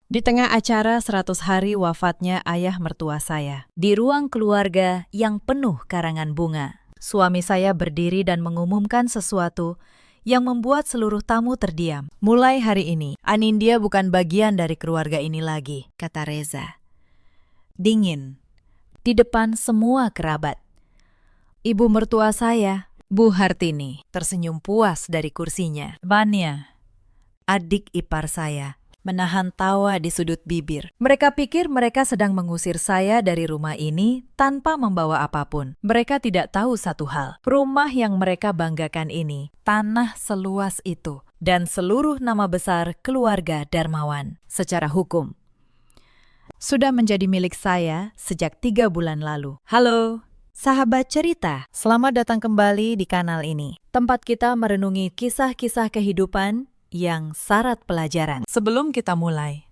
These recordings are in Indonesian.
Di tengah acara 100 hari wafatnya ayah mertua saya, di ruang keluarga yang penuh karangan bunga, suami saya berdiri dan mengumumkan sesuatu yang membuat seluruh tamu terdiam. Mulai hari ini, Anindya bukan bagian dari keluarga ini lagi, kata Reza. Dingin, di depan semua kerabat. Ibu mertua saya, Bu Hartini, tersenyum puas dari kursinya. Vanya, adik ipar saya, menahan tawa di sudut bibir. Mereka pikir mereka sedang mengusir saya dari rumah ini tanpa membawa apapun. Mereka tidak tahu satu hal. Rumah yang mereka banggakan ini, tanah seluas itu, dan seluruh nama besar keluarga Darmawan secara hukum sudah menjadi milik saya sejak 3 bulan lalu. Halo, sahabat cerita. Selamat datang kembali di kanal ini, tempat kita merenungi kisah-kisah kehidupan yang syarat pelajaran. Sebelum kita mulai,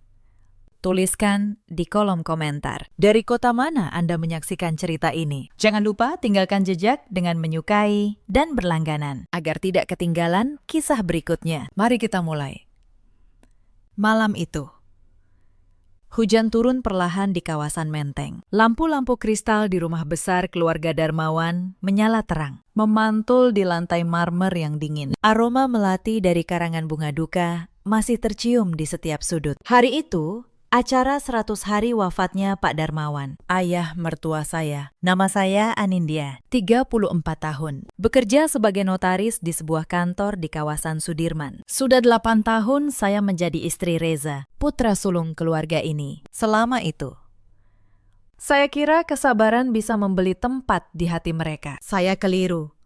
tuliskan di kolom komentar dari kota mana Anda menyaksikan cerita ini. Jangan lupa tinggalkan jejak dengan menyukai dan berlangganan agar tidak ketinggalan kisah berikutnya. Mari kita mulai. Malam itu, hujan turun perlahan di kawasan Menteng. Lampu-lampu kristal di rumah besar keluarga Darmawan menyala terang, memantul di lantai marmer yang dingin. Aroma melati dari karangan bunga duka masih tercium di setiap sudut. Hari itu, acara 100 hari wafatnya Pak Darmawan, ayah mertua saya. Nama saya Anindya, 34 tahun. Bekerja sebagai notaris di sebuah kantor di kawasan Sudirman. Sudah 8 tahun saya menjadi istri Reza, putra sulung keluarga ini. Selama itu, saya kira kesabaran bisa membeli tempat di hati mereka. Saya keliru.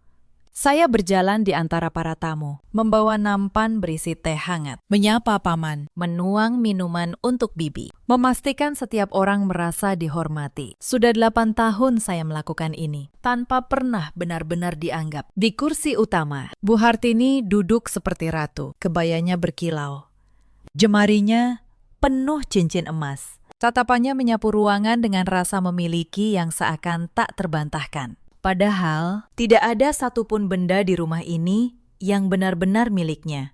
Saya berjalan di antara para tamu, membawa nampan berisi teh hangat, menyapa paman, menuang minuman untuk bibi, memastikan setiap orang merasa dihormati. Sudah 8 tahun saya melakukan ini, tanpa pernah benar-benar dianggap. Di kursi utama, Bu Hartini duduk seperti ratu, kebayanya berkilau. Jemarinya penuh cincin emas. Tatapannya menyapu ruangan dengan rasa memiliki yang seakan tak terbantahkan. Padahal, tidak ada satupun benda di rumah ini yang benar-benar miliknya.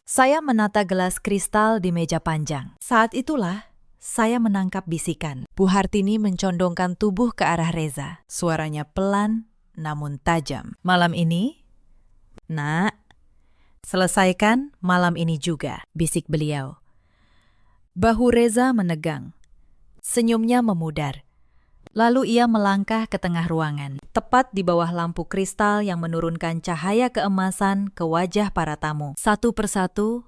Saya menata gelas kristal di meja panjang. Saat itulah, saya menangkap bisikan. Bu Hartini mencondongkan tubuh ke arah Reza. Suaranya pelan, namun tajam. Malam ini, Nak, selesaikan malam ini juga, bisik beliau. Bahu Reza menegang. Senyumnya memudar. Lalu ia melangkah ke tengah ruangan, tepat di bawah lampu kristal yang menurunkan cahaya keemasan ke wajah para tamu. Satu persatu,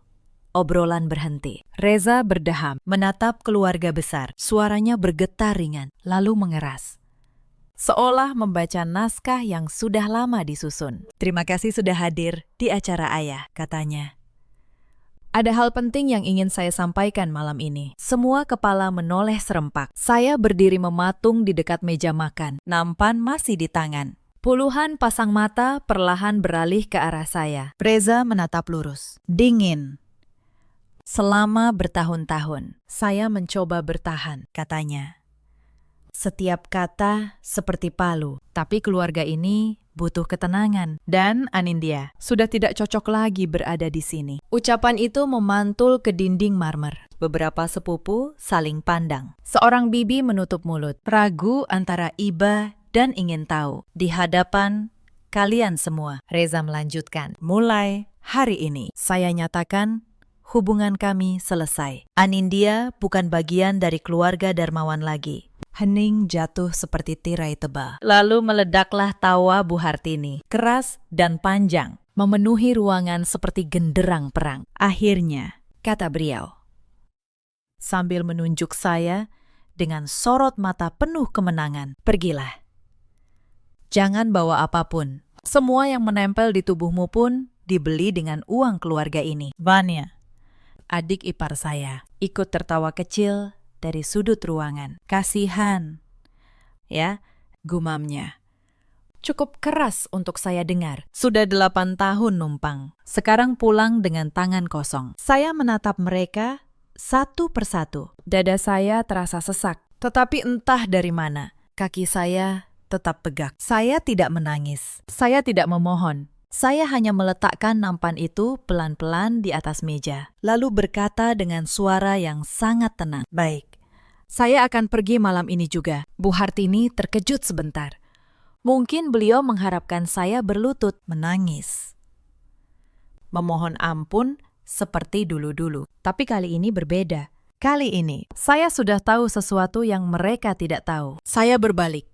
obrolan berhenti. Reza berdeham, menatap keluarga besar. Suaranya bergetar ringan, lalu mengeras. Seolah membaca naskah yang sudah lama disusun. Terima kasih sudah hadir di acara ayah, katanya. Ada hal penting yang ingin saya sampaikan malam ini. Semua kepala menoleh serempak. Saya berdiri mematung di dekat meja makan. Nampan masih di tangan. Puluhan pasang mata perlahan beralih ke arah saya. Reza menatap lurus. Dingin. Selama bertahun-tahun, saya mencoba bertahan, katanya. Setiap kata seperti palu, tapi keluarga ini butuh ketenangan. Dan Anindya sudah tidak cocok lagi berada di sini. Ucapan itu memantul ke dinding marmer. Beberapa sepupu saling pandang. Seorang bibi menutup mulut, ragu antara iba dan ingin tahu. Di hadapan kalian semua, Reza melanjutkan. Mulai hari ini, saya nyatakan hubungan kami selesai. Anindya bukan bagian dari keluarga Darmawan lagi. Hening jatuh seperti tirai tebal. Lalu meledaklah tawa Bu Hartini, keras dan panjang, memenuhi ruangan seperti genderang perang. Akhirnya, kata beliau, sambil menunjuk saya dengan sorot mata penuh kemenangan, pergilah. Jangan bawa apapun. Semua yang menempel di tubuhmu pun dibeli dengan uang keluarga ini. Vanya, adik ipar saya, ikut tertawa kecil dari sudut ruangan. Kasihan, ya, gumamnya. Cukup keras untuk saya dengar. Sudah 8 tahun numpang. Sekarang pulang dengan tangan kosong. Saya menatap mereka satu persatu. Dada saya terasa sesak. Tetapi entah dari mana, kaki saya tetap tegak. Saya tidak menangis. Saya tidak memohon. Saya hanya meletakkan nampan itu pelan-pelan di atas meja, lalu berkata dengan suara yang sangat tenang. Baik, saya akan pergi malam ini juga. Bu Hartini terkejut sebentar. Mungkin beliau mengharapkan saya berlutut menangis, memohon ampun seperti dulu-dulu. Tapi kali ini berbeda. Kali ini, saya sudah tahu sesuatu yang mereka tidak tahu. Saya berbalik,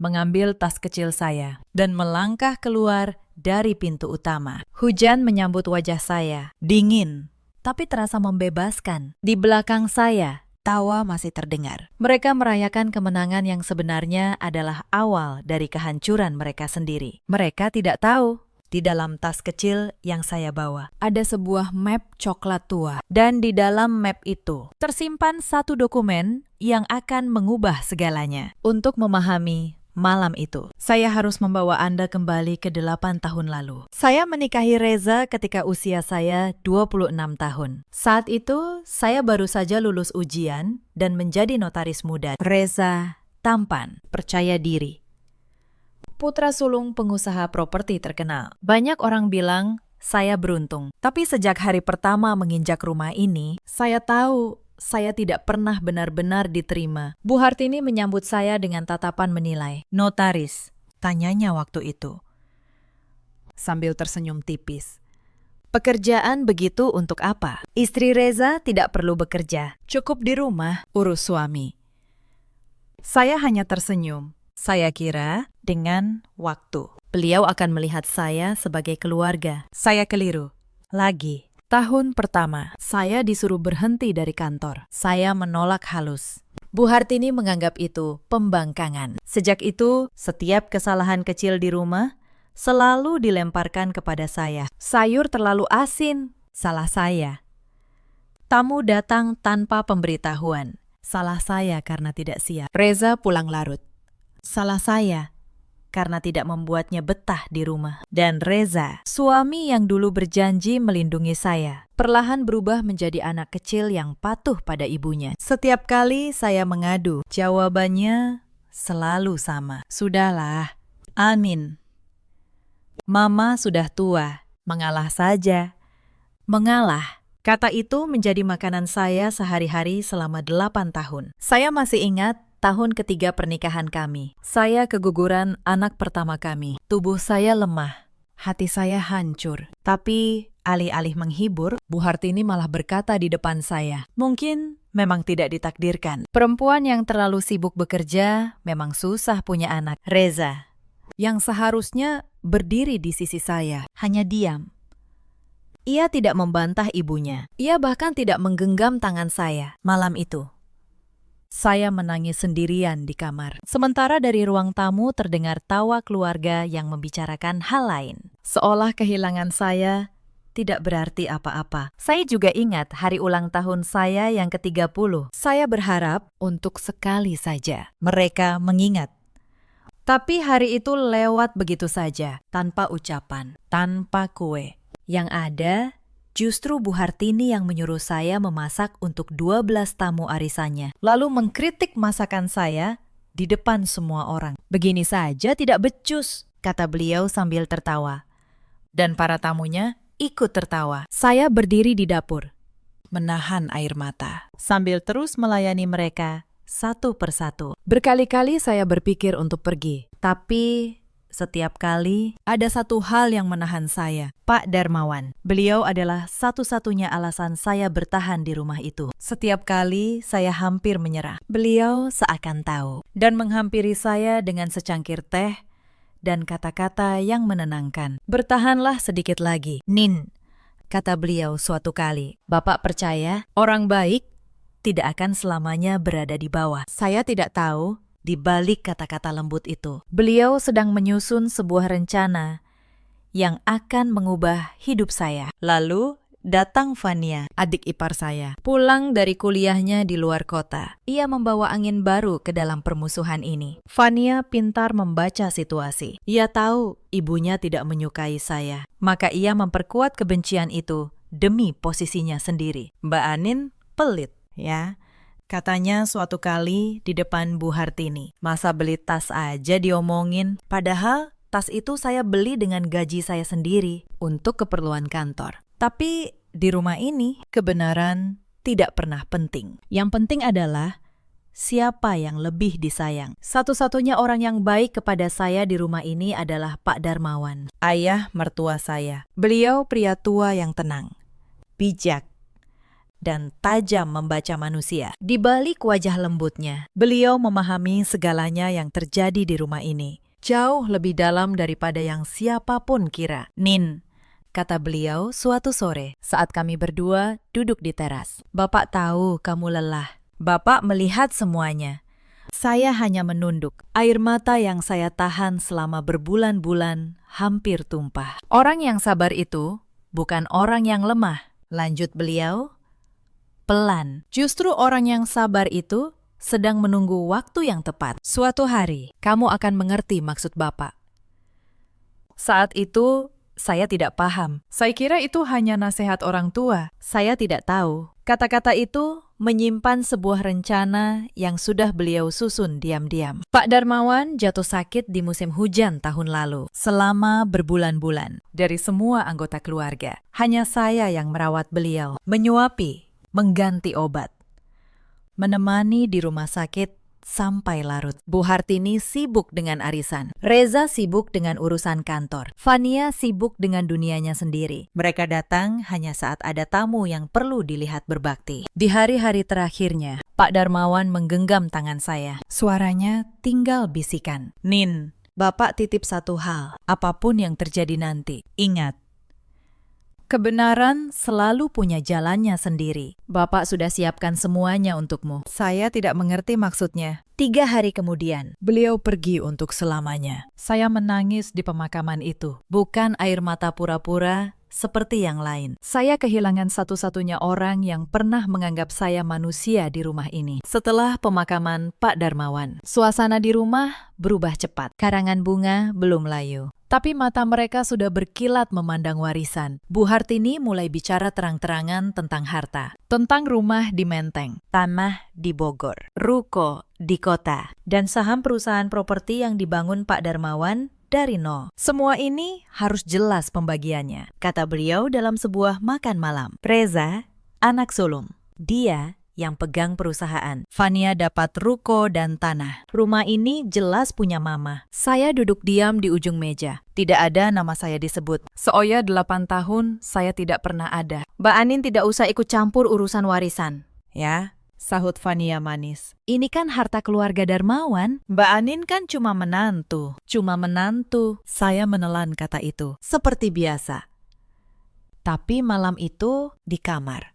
mengambil tas kecil saya, dan melangkah keluar dari pintu utama. Hujan menyambut wajah saya, dingin, tapi terasa membebaskan. Di belakang saya, tawa masih terdengar. Mereka merayakan kemenangan yang sebenarnya adalah awal dari kehancuran mereka sendiri. Mereka tidak tahu. Di dalam tas kecil yang saya bawa, ada sebuah map coklat tua. Dan di dalam map itu, tersimpan satu dokumen yang akan mengubah segalanya. Untuk memahami malam itu, saya harus membawa Anda kembali ke 8 tahun lalu. Saya menikahi Reza ketika usia saya 26 tahun. Saat itu, saya baru saja lulus ujian dan menjadi notaris muda. Reza tampan, percaya diri, putra sulung pengusaha properti terkenal. Banyak orang bilang saya beruntung. Tapi sejak hari pertama menginjak rumah ini, saya tahu saya tidak pernah benar-benar diterima. Bu Hartini menyambut saya dengan tatapan menilai. Notaris, tanyanya waktu itu, sambil tersenyum tipis. Pekerjaan begitu untuk apa? Istri Reza tidak perlu bekerja. Cukup di rumah, urus suami. Saya hanya tersenyum. Saya kira dengan waktu beliau akan melihat saya sebagai keluarga. Saya keliru. Lagi. Tahun pertama, saya disuruh berhenti dari kantor. Saya menolak halus. Bu Hartini menganggap itu pembangkangan. Sejak itu, setiap kesalahan kecil di rumah selalu dilemparkan kepada saya. Sayur terlalu asin, salah saya. Tamu datang tanpa pemberitahuan, salah saya karena tidak siap. Reza pulang larut, salah saya karena tidak membuatnya betah di rumah. Dan Reza, suami yang dulu berjanji melindungi saya, perlahan berubah menjadi anak kecil yang patuh pada ibunya. Setiap kali saya mengadu, jawabannya selalu sama. Sudahlah, Amin. Mama sudah tua, mengalah saja. Mengalah. Kata itu menjadi makanan saya sehari-hari selama 8 tahun. Saya masih ingat tahun ketiga pernikahan kami. Saya keguguran anak pertama kami. Tubuh saya lemah, hati saya hancur. Tapi alih-alih menghibur, Bu Hartini malah berkata di depan saya, mungkin memang tidak ditakdirkan. Perempuan yang terlalu sibuk bekerja memang susah punya anak. Reza, yang seharusnya berdiri di sisi saya, hanya diam. Ia tidak membantah ibunya. Ia bahkan tidak menggenggam tangan saya. Malam itu, saya menangis sendirian di kamar. Sementara dari ruang tamu terdengar tawa keluarga yang membicarakan hal lain. Seolah kehilangan saya tidak berarti apa-apa. Saya juga ingat hari ulang tahun saya yang ke-30. Saya berharap untuk sekali saja mereka mengingat. Tapi hari itu lewat begitu saja, tanpa ucapan, tanpa kue. Yang ada, justru Bu Hartini yang menyuruh saya memasak untuk 12 tamu arisannya, lalu mengkritik masakan saya di depan semua orang. Begini saja tidak becus, kata beliau sambil tertawa. Dan para tamunya ikut tertawa. Saya berdiri di dapur, menahan air mata, sambil terus melayani mereka satu persatu. Berkali-kali saya berpikir untuk pergi, tapi setiap kali ada satu hal yang menahan saya, Pak Darmawan. Beliau adalah satu-satunya alasan saya bertahan di rumah itu. Setiap kali saya hampir menyerah, beliau seakan tahu dan menghampiri saya dengan secangkir teh dan kata-kata yang menenangkan. Bertahanlah sedikit lagi, Nin, kata beliau suatu kali. Bapak percaya orang baik tidak akan selamanya berada di bawah. Saya tidak tahu di balik kata-kata lembut itu, beliau sedang menyusun sebuah rencana yang akan mengubah hidup saya. Lalu datang Fania, adik ipar saya, pulang dari kuliahnya di luar kota. Ia membawa angin baru ke dalam permusuhan ini. Fania pintar membaca situasi. Ia tahu ibunya tidak menyukai saya, maka ia memperkuat kebencian itu demi posisinya sendiri. Mbak Anin pelit, ya. Katanya suatu kali di depan Bu Hartini, masa beli tas aja diomongin, padahal Tas itu saya beli dengan gaji saya sendiri untuk keperluan kantor. Tapi di rumah ini, kebenaran tidak pernah penting. Yang penting adalah siapa yang lebih disayang. Satu-satunya orang yang baik kepada saya di rumah ini adalah Pak Darmawan, ayah mertua saya. Beliau pria tua yang tenang, bijak, dan tajam membaca manusia. Di balik wajah lembutnya, beliau memahami segalanya yang terjadi di rumah ini. Jauh lebih dalam daripada yang siapapun kira. "Nin," kata beliau suatu sore saat kami berdua duduk di teras. "Bapak tahu kamu lelah. Bapak melihat semuanya. Saya hanya menunduk. Air mata yang saya tahan selama berbulan-bulan hampir tumpah. Orang yang sabar itu bukan orang yang lemah," lanjut beliau. "Pelan. Justru orang yang sabar itu sedang menunggu waktu yang tepat. Suatu hari, kamu akan mengerti maksud Bapak." Saat itu, saya tidak paham. Saya kira itu hanya nasihat orang tua. Saya tidak tahu. Kata-kata itu menyimpan sebuah rencana yang sudah beliau susun diam-diam. Pak Darmawan jatuh sakit di musim hujan tahun lalu. Selama berbulan-bulan, dari semua anggota keluarga, hanya saya yang merawat beliau, menyuapi, mengganti obat, menemani di rumah sakit sampai larut. Bu Hartini sibuk dengan arisan. Reza sibuk dengan urusan kantor. Fania sibuk dengan dunianya sendiri. Mereka datang hanya saat ada tamu yang perlu dilihat berbakti. Di hari-hari terakhirnya, Pak Darmawan menggenggam tangan saya. Suaranya tinggal bisikan. "Nin, Bapak titip satu hal. Apapun yang terjadi nanti, ingat, kebenaran selalu punya jalannya sendiri. Bapak sudah siapkan semuanya untukmu." Saya tidak mengerti maksudnya. 3 hari kemudian, beliau pergi untuk selamanya. Saya menangis di pemakaman itu. Bukan air mata pura-pura seperti yang lain. Saya kehilangan satu-satunya orang yang pernah menganggap saya manusia di rumah ini. Setelah pemakaman Pak Darmawan, suasana di rumah berubah cepat. Karangan bunga belum layu, tapi mata mereka sudah berkilat memandang warisan. Bu Hartini mulai bicara terang-terangan tentang harta. Tentang rumah di Menteng, tanah di Bogor, ruko di kota, dan saham perusahaan properti yang dibangun Pak Darmawan dari nol. Semua ini harus jelas pembagiannya, kata beliau dalam sebuah makan malam. Reza, anak sulung. Dia yang pegang perusahaan. Fania dapat ruko dan tanah. Rumah ini jelas punya mama. Saya duduk diam di ujung meja. Tidak ada nama saya disebut. Seoya 8 tahun saya tidak pernah ada. "Mbak Anin tidak usah ikut campur urusan warisan." "Ya," sahut Fania manis. "Ini kan harta keluarga Darmawan. Mbak Anin kan cuma menantu." "Cuma menantu." Saya menelan kata itu. Seperti biasa. Tapi malam itu di kamar,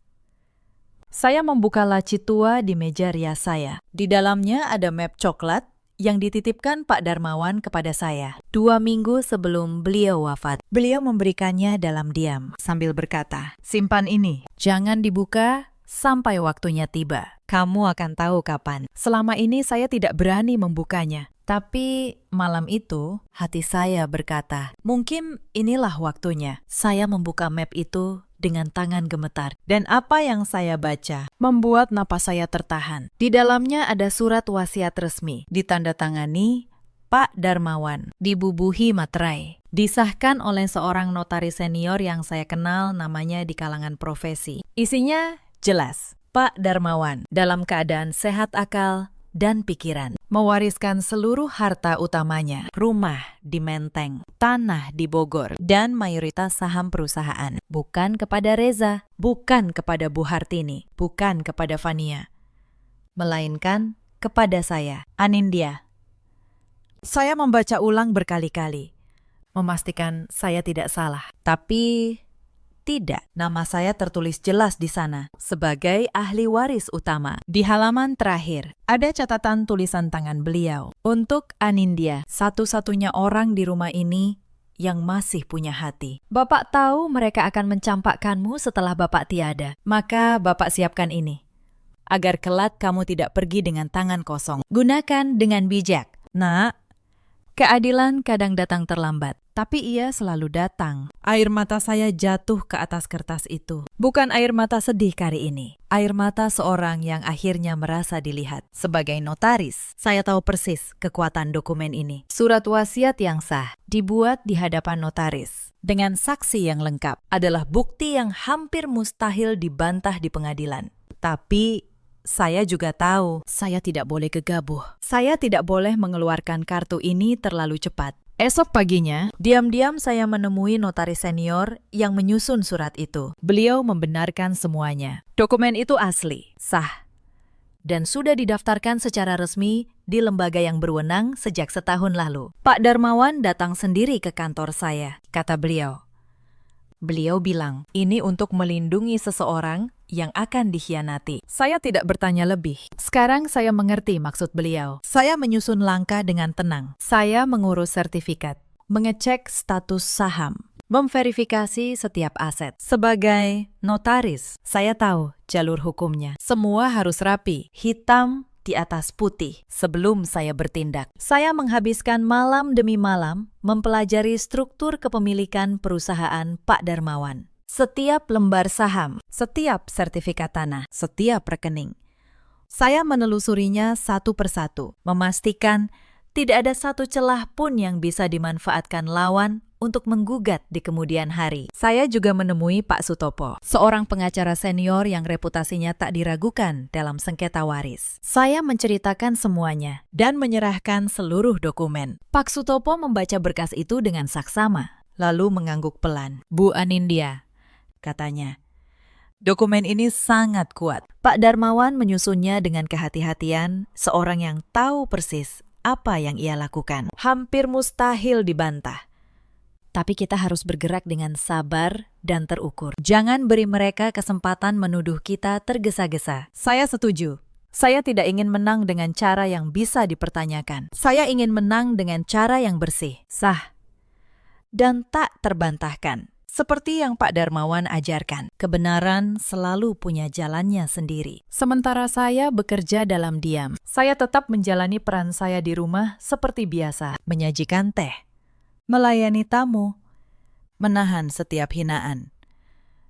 saya membuka laci tua di meja rias saya. Di dalamnya ada map coklat yang dititipkan Pak Darmawan kepada saya 2 minggu sebelum beliau wafat. Beliau memberikannya dalam diam sambil berkata, "Simpan ini, jangan dibuka sampai waktunya tiba. Kamu akan tahu kapan." Selama ini saya tidak berani membukanya. Tapi malam itu hati saya berkata, mungkin inilah waktunya. Saya membuka map itu dengan tangan gemetar. Dan apa yang saya baca membuat napas saya tertahan. Di dalamnya ada surat wasiat resmi, ditandatangani Pak Darmawan, dibubuhi materai. Disahkan oleh seorang notaris senior yang saya kenal, namanya di kalangan profesi. Isinya jelas, Pak Darmawan dalam keadaan sehat akal dan pikiran, mewariskan seluruh harta utamanya, rumah di Menteng, tanah di Bogor, dan mayoritas saham perusahaan. Bukan kepada Reza, bukan kepada Bu Hartini, bukan kepada Fania, melainkan kepada saya, Anindya. Saya membaca ulang berkali-kali, memastikan saya tidak salah. Tapi tidak, nama saya tertulis jelas di sana sebagai ahli waris utama. Di halaman terakhir, ada catatan tulisan tangan beliau. Untuk Anindya, satu-satunya orang di rumah ini yang masih punya hati. Bapak tahu mereka akan mencampakkanmu setelah Bapak tiada. Maka Bapak siapkan ini, agar kelak kamu tidak pergi dengan tangan kosong. Gunakan dengan bijak. Nak, keadilan kadang datang terlambat, Tapi ia selalu datang. Air mata saya jatuh ke atas kertas itu. Bukan air mata sedih kali ini. Air mata seorang yang akhirnya merasa dilihat. Sebagai notaris, saya tahu persis kekuatan dokumen ini. Surat wasiat yang sah dibuat di hadapan notaris dengan saksi yang lengkap adalah bukti yang hampir mustahil dibantah di pengadilan. Tapi saya juga tahu saya tidak boleh gegabah. Saya tidak boleh mengeluarkan kartu ini terlalu cepat. Esok paginya, diam-diam saya menemui notaris senior yang menyusun surat itu. Beliau membenarkan semuanya. Dokumen itu asli, sah, dan sudah didaftarkan secara resmi di lembaga yang berwenang sejak setahun lalu. Pak Darmawan datang sendiri ke kantor saya, kata beliau. Beliau bilang, ini untuk melindungi seseorang yang akan dikhianati. Saya tidak bertanya lebih. Sekarang saya mengerti maksud beliau. Saya menyusun langkah dengan tenang. Saya mengurus sertifikat, mengecek status saham, memverifikasi setiap aset. Sebagai notaris, saya tahu jalur hukumnya. Semua harus rapi, hitam di atas putih sebelum saya bertindak. Saya menghabiskan malam demi malam mempelajari struktur kepemilikan perusahaan Pak Darmawan. Setiap lembar saham, setiap sertifikat tanah, setiap rekening. Saya menelusurinya satu persatu, memastikan tidak ada satu celah pun yang bisa dimanfaatkan lawan untuk menggugat di kemudian hari. Saya juga menemui Pak Sutopo, seorang pengacara senior yang reputasinya tak diragukan dalam sengketa waris. Saya menceritakan semuanya dan menyerahkan seluruh dokumen. Pak Sutopo membaca berkas itu dengan saksama, lalu mengangguk pelan. Bu Anindya, katanya, dokumen ini sangat kuat. Pak Darmawan menyusunnya dengan kehati-hatian, seorang yang tahu persis apa yang ia lakukan. Hampir mustahil dibantah. Tapi kita harus bergerak dengan sabar dan terukur. Jangan beri mereka kesempatan menuduh kita tergesa-gesa. Saya setuju. Saya tidak ingin menang dengan cara yang bisa dipertanyakan. Saya ingin menang dengan cara yang bersih, sah, dan tak terbantahkan. Seperti yang Pak Darmawan ajarkan, kebenaran selalu punya jalannya sendiri. Sementara saya bekerja dalam diam, saya tetap menjalani peran saya di rumah seperti biasa, menyajikan teh, melayani tamu, menahan setiap hinaan.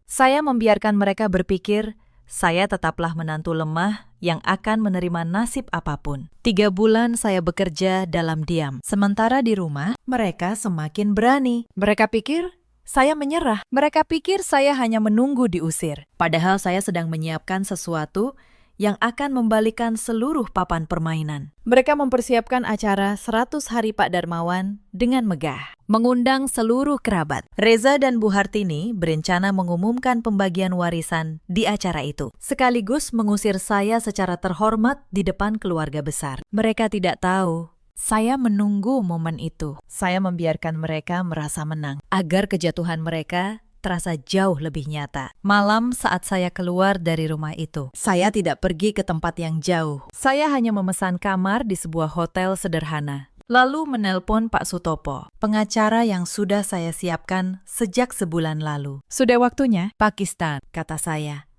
Saya membiarkan mereka berpikir saya tetaplah menantu lemah yang akan menerima nasib apapun. 3 bulan saya bekerja dalam diam. Sementara di rumah, mereka semakin berani. Mereka pikir saya menyerah. Mereka pikir saya hanya menunggu diusir. Padahal saya sedang menyiapkan sesuatu yang akan membalikan seluruh papan permainan. Mereka mempersiapkan acara 100 hari Pak Darmawan dengan megah. Mengundang seluruh kerabat. Reza dan Bu Hartini berencana mengumumkan pembagian warisan di acara itu. Sekaligus mengusir saya secara terhormat di depan keluarga besar. Mereka tidak tahu saya menunggu momen itu. Saya membiarkan mereka merasa menang, agar kejatuhan mereka terasa jauh lebih nyata. Malam saat saya keluar dari rumah itu, saya tidak pergi ke tempat yang jauh. Saya hanya memesan kamar di sebuah hotel sederhana. Lalu menelpon Pak Sutopo, pengacara yang sudah saya siapkan sejak sebulan lalu. Sudah waktunya, Pakistan, kata saya.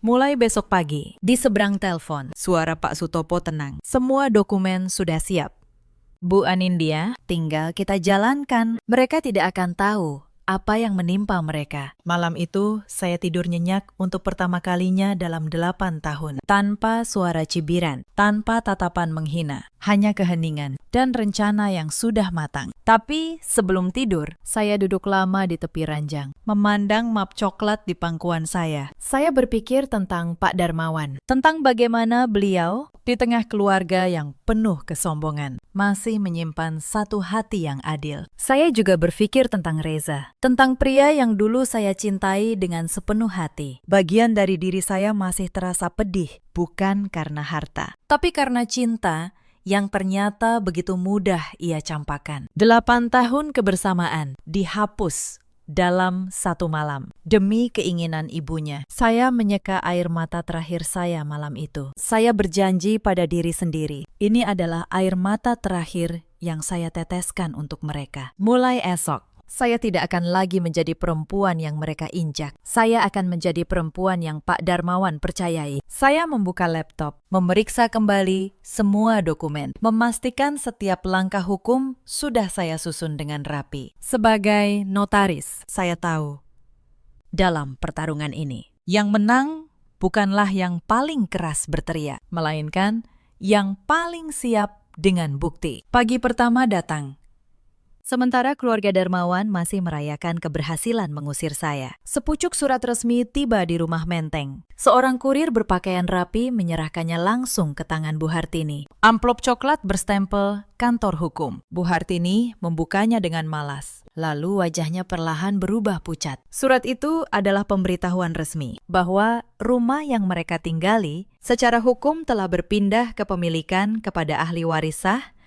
Mulai besok pagi, di seberang telepon, suara Pak Sutopo tenang. Semua dokumen sudah siap. Bu Anindya, tinggal kita jalankan. Mereka tidak akan tahu apa yang menimpa mereka. Malam itu, saya tidur nyenyak untuk pertama kalinya dalam 8 tahun. Tanpa suara cibiran, tanpa tatapan menghina, hanya keheningan dan rencana yang sudah matang. Tapi sebelum tidur, saya duduk lama di tepi ranjang, memandang map coklat di pangkuan saya. Saya berpikir tentang Pak Darmawan, tentang bagaimana beliau di tengah keluarga yang penuh kesombongan, masih menyimpan satu hati yang adil. Saya juga berpikir tentang Reza, tentang pria yang dulu saya cintai dengan sepenuh hati. Bagian dari diri saya masih terasa pedih, bukan karena harta, tapi karena cinta yang ternyata begitu mudah ia campakkan. 8 tahun kebersamaan dihapus dalam satu malam. Demi keinginan ibunya, saya menyeka air mata terakhir saya malam itu. Saya berjanji pada diri sendiri, ini adalah air mata terakhir yang saya teteskan untuk mereka. Mulai esok, Saya tidak akan lagi menjadi perempuan yang mereka injak. Saya akan menjadi perempuan yang Pak Darmawan percayai. Saya membuka laptop, memeriksa kembali semua dokumen, memastikan setiap langkah hukum sudah saya susun dengan rapi. Sebagai notaris, saya tahu dalam pertarungan ini, yang menang bukanlah yang paling keras berteriak, melainkan yang paling siap dengan bukti. Pagi pertama datang. Sementara keluarga Darmawan masih merayakan keberhasilan mengusir saya. Sepucuk surat resmi tiba di rumah Menteng. Seorang kurir berpakaian rapi menyerahkannya langsung ke tangan Bu Hartini. Amplop coklat berstempel kantor hukum. Bu Hartini membukanya dengan malas. Lalu wajahnya perlahan berubah pucat. Surat itu adalah pemberitahuan resmi bahwa rumah yang mereka tinggali secara hukum telah berpindah kepemilikan kepada ahli waris sah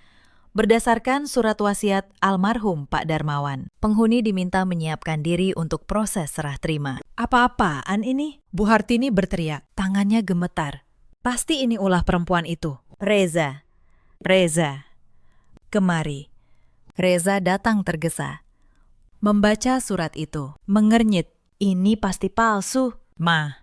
berdasarkan surat wasiat almarhum Pak Darmawan. Penghuni diminta menyiapkan diri untuk proses serah terima. Apa-apaan ini? Bu Hartini berteriak, tangannya gemetar. Pasti ini ulah perempuan itu. Reza, kemari. Reza datang tergesa. Membaca surat itu, mengernyit. Ini pasti palsu. Ma.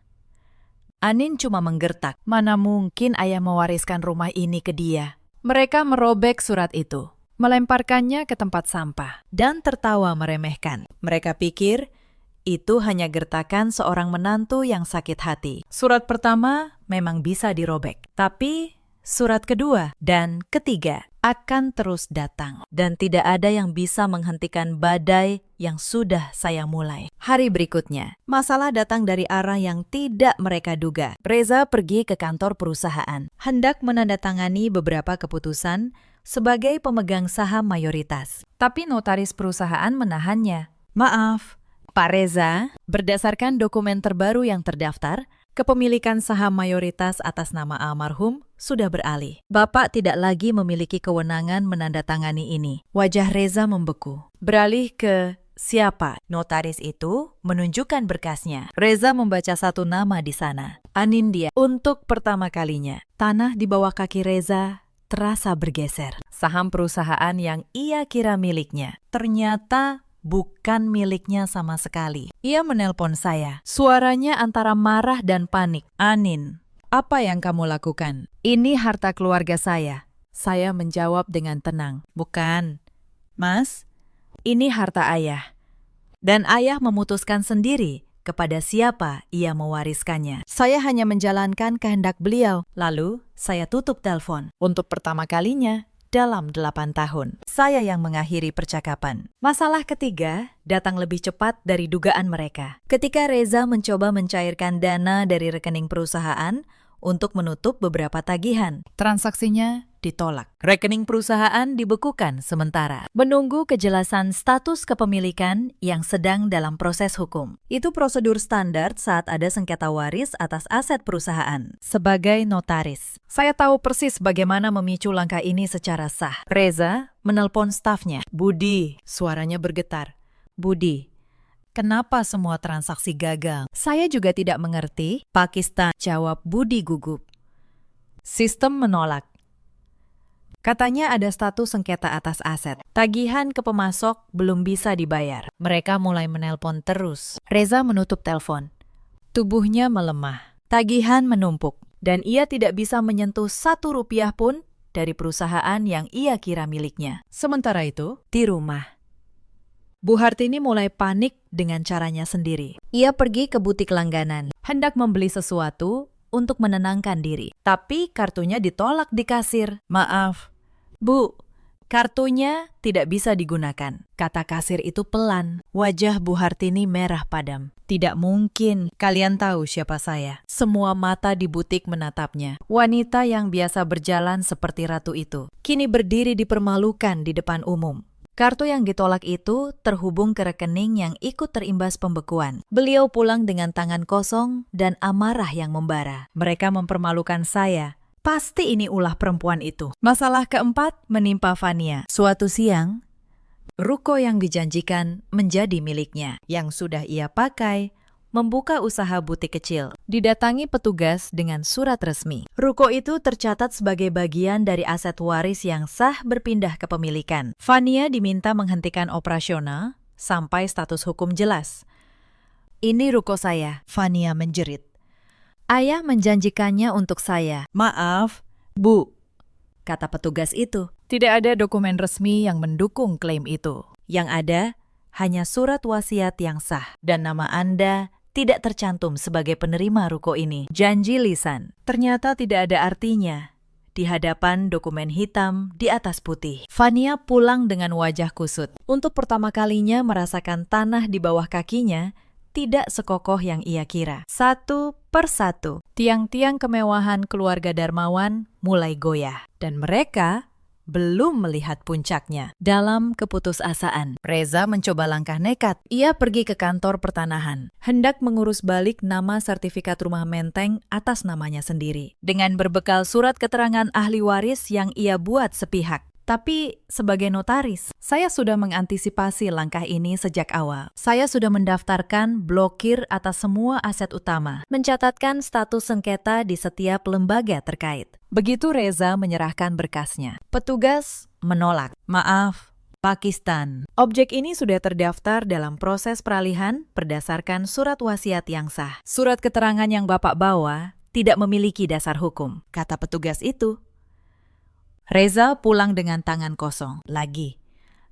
Anin cuma menggertak. Mana mungkin ayah mewariskan rumah ini ke dia? Mereka merobek surat itu, melemparkannya ke tempat sampah, dan tertawa meremehkan. Mereka pikir itu hanya gertakan seorang menantu yang sakit hati. Surat pertama memang bisa dirobek, tapi surat kedua dan ketiga akan terus datang. Dan tidak ada yang bisa menghentikan badai yang sudah saya mulai. Hari berikutnya, masalah datang dari arah yang tidak mereka duga. Reza pergi ke kantor perusahaan, hendak menandatangani beberapa keputusan sebagai pemegang saham mayoritas. Tapi notaris perusahaan menahannya. Maaf, Pak Reza, berdasarkan dokumen terbaru yang terdaftar, kepemilikan saham mayoritas atas nama almarhum sudah beralih. Bapak tidak lagi memiliki kewenangan menandatangani ini. Wajah Reza membeku. Beralih ke siapa? Notaris itu menunjukkan berkasnya. Reza membaca satu nama di sana. Anindya. Untuk pertama kalinya, tanah di bawah kaki Reza terasa bergeser. Saham perusahaan yang ia kira miliknya ternyata bukan miliknya sama sekali. Ia menelpon saya. Suaranya antara marah dan panik. Anin, apa yang kamu lakukan? Ini harta keluarga saya. Saya menjawab dengan tenang. Bukan. Mas, ini harta ayah. Dan ayah memutuskan sendiri kepada siapa ia mewariskannya. Saya hanya menjalankan kehendak beliau. Lalu, saya tutup telepon. Untuk pertama kalinya dalam 8 tahun, saya yang mengakhiri percakapan. Masalah ketiga datang lebih cepat dari dugaan mereka. Ketika Reza mencoba mencairkan dana dari rekening perusahaan untuk menutup beberapa tagihan, transaksinya ditolak. Rekening perusahaan dibekukan sementara, menunggu kejelasan status kepemilikan yang sedang dalam proses hukum. Itu prosedur standar saat ada sengketa waris atas aset perusahaan. Sebagai notaris, saya tahu persis bagaimana memicu langkah ini secara sah. Reza menelpon stafnya. Budi, suaranya bergetar. Budi, kenapa semua transaksi gagal? Saya juga tidak mengerti. Pakistan, jawab Budi gugup. Sistem menolak. Katanya ada status sengketa atas aset. Tagihan ke pemasok belum bisa dibayar. Mereka mulai menelpon terus. Reza menutup telepon. Tubuhnya melemah. Tagihan menumpuk. Dan ia tidak bisa menyentuh 1 rupiah pun dari perusahaan yang ia kira miliknya. Sementara itu, di rumah, Bu Hartini mulai panik dengan caranya sendiri. Ia pergi ke butik langganan, hendak membeli sesuatu untuk menenangkan diri. Tapi kartunya ditolak di kasir. Maaf, Bu, kartunya tidak bisa digunakan. Kata kasir itu pelan. Wajah Bu Hartini merah padam. Tidak mungkin, kalian tahu siapa saya. Semua mata di butik menatapnya. Wanita yang biasa berjalan seperti ratu itu, kini berdiri dipermalukan di depan umum. Kartu yang ditolak itu terhubung ke rekening yang ikut terimbas pembekuan. Beliau pulang dengan tangan kosong dan amarah yang membara. Mereka mempermalukan saya. Pasti ini ulah perempuan itu. Masalah keempat menimpa Fania. Suatu siang, ruko yang dijanjikan menjadi miliknya, yang sudah ia pakai, membuka usaha butik kecil. Didatangi petugas dengan surat resmi. Ruko itu tercatat sebagai bagian dari aset waris yang sah berpindah kepemilikan. Fania diminta menghentikan operasional sampai status hukum jelas. Ini ruko saya, Fania menjerit. Ayah menjanjikannya untuk saya. Maaf, Bu, Kata petugas itu. Tidak ada dokumen resmi yang mendukung klaim itu. Yang ada hanya surat wasiat yang sah. Dan nama Anda tidak tercantum sebagai penerima ruko ini. Janji lisan. Ternyata tidak ada artinya. Di hadapan dokumen hitam di atas putih. Fania pulang dengan wajah kusut. Untuk pertama kalinya merasakan tanah di bawah kakinya tidak sekokoh yang ia kira. Satu persatu, tiang-tiang kemewahan keluarga Darmawan mulai goyah. Dan mereka belum melihat puncaknya. Dalam keputusasaan, Reza mencoba langkah nekat. Ia pergi ke kantor pertanahan, hendak mengurus balik nama sertifikat rumah Menteng atas namanya sendiri. Dengan berbekal surat keterangan ahli waris yang ia buat sepihak. Tapi sebagai notaris, saya sudah mengantisipasi langkah ini sejak awal. Saya sudah mendaftarkan blokir atas semua aset utama, mencatatkan status sengketa di setiap lembaga terkait. Begitu Reza menyerahkan berkasnya, petugas menolak. Maaf, Pakistan. Objek ini sudah terdaftar dalam proses peralihan berdasarkan surat wasiat yang sah. Surat keterangan yang Bapak bawa tidak memiliki dasar hukum, kata petugas itu. Reza pulang dengan tangan kosong lagi.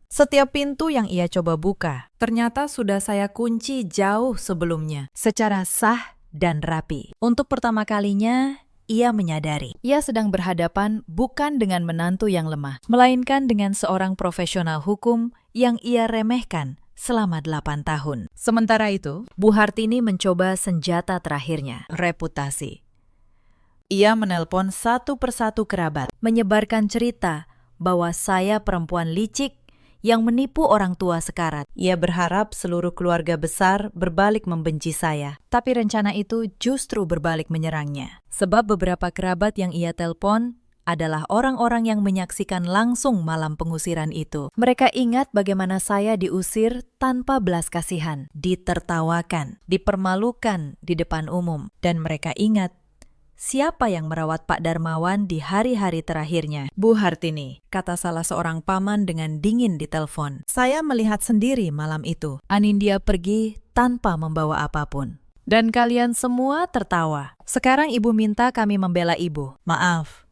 Setiap pintu yang ia coba buka, ternyata sudah saya kunci jauh sebelumnya, secara sah dan rapi. Untuk pertama kalinya, ia menyadari ia sedang berhadapan bukan dengan menantu yang lemah, melainkan dengan seorang profesional hukum yang ia remehkan selama 8 tahun. Sementara itu, Bu Hartini mencoba senjata terakhirnya, reputasi. Ia menelpon satu persatu kerabat, menyebarkan cerita bahwa saya perempuan licik yang menipu orang tua sekarat. Ia berharap seluruh keluarga besar berbalik membenci saya. Tapi rencana itu justru berbalik menyerangnya. Sebab beberapa kerabat yang ia telpon adalah orang-orang yang menyaksikan langsung malam pengusiran itu. Mereka ingat bagaimana saya diusir tanpa belas kasihan, ditertawakan, dipermalukan di depan umum. Dan mereka ingat siapa yang merawat Pak Darmawan di hari-hari terakhirnya? Bu Hartini, kata salah seorang paman dengan dingin di telepon. Saya melihat sendiri malam itu. Anindya pergi tanpa membawa apapun. Dan kalian semua tertawa. Sekarang ibu minta kami membela ibu. Maaf,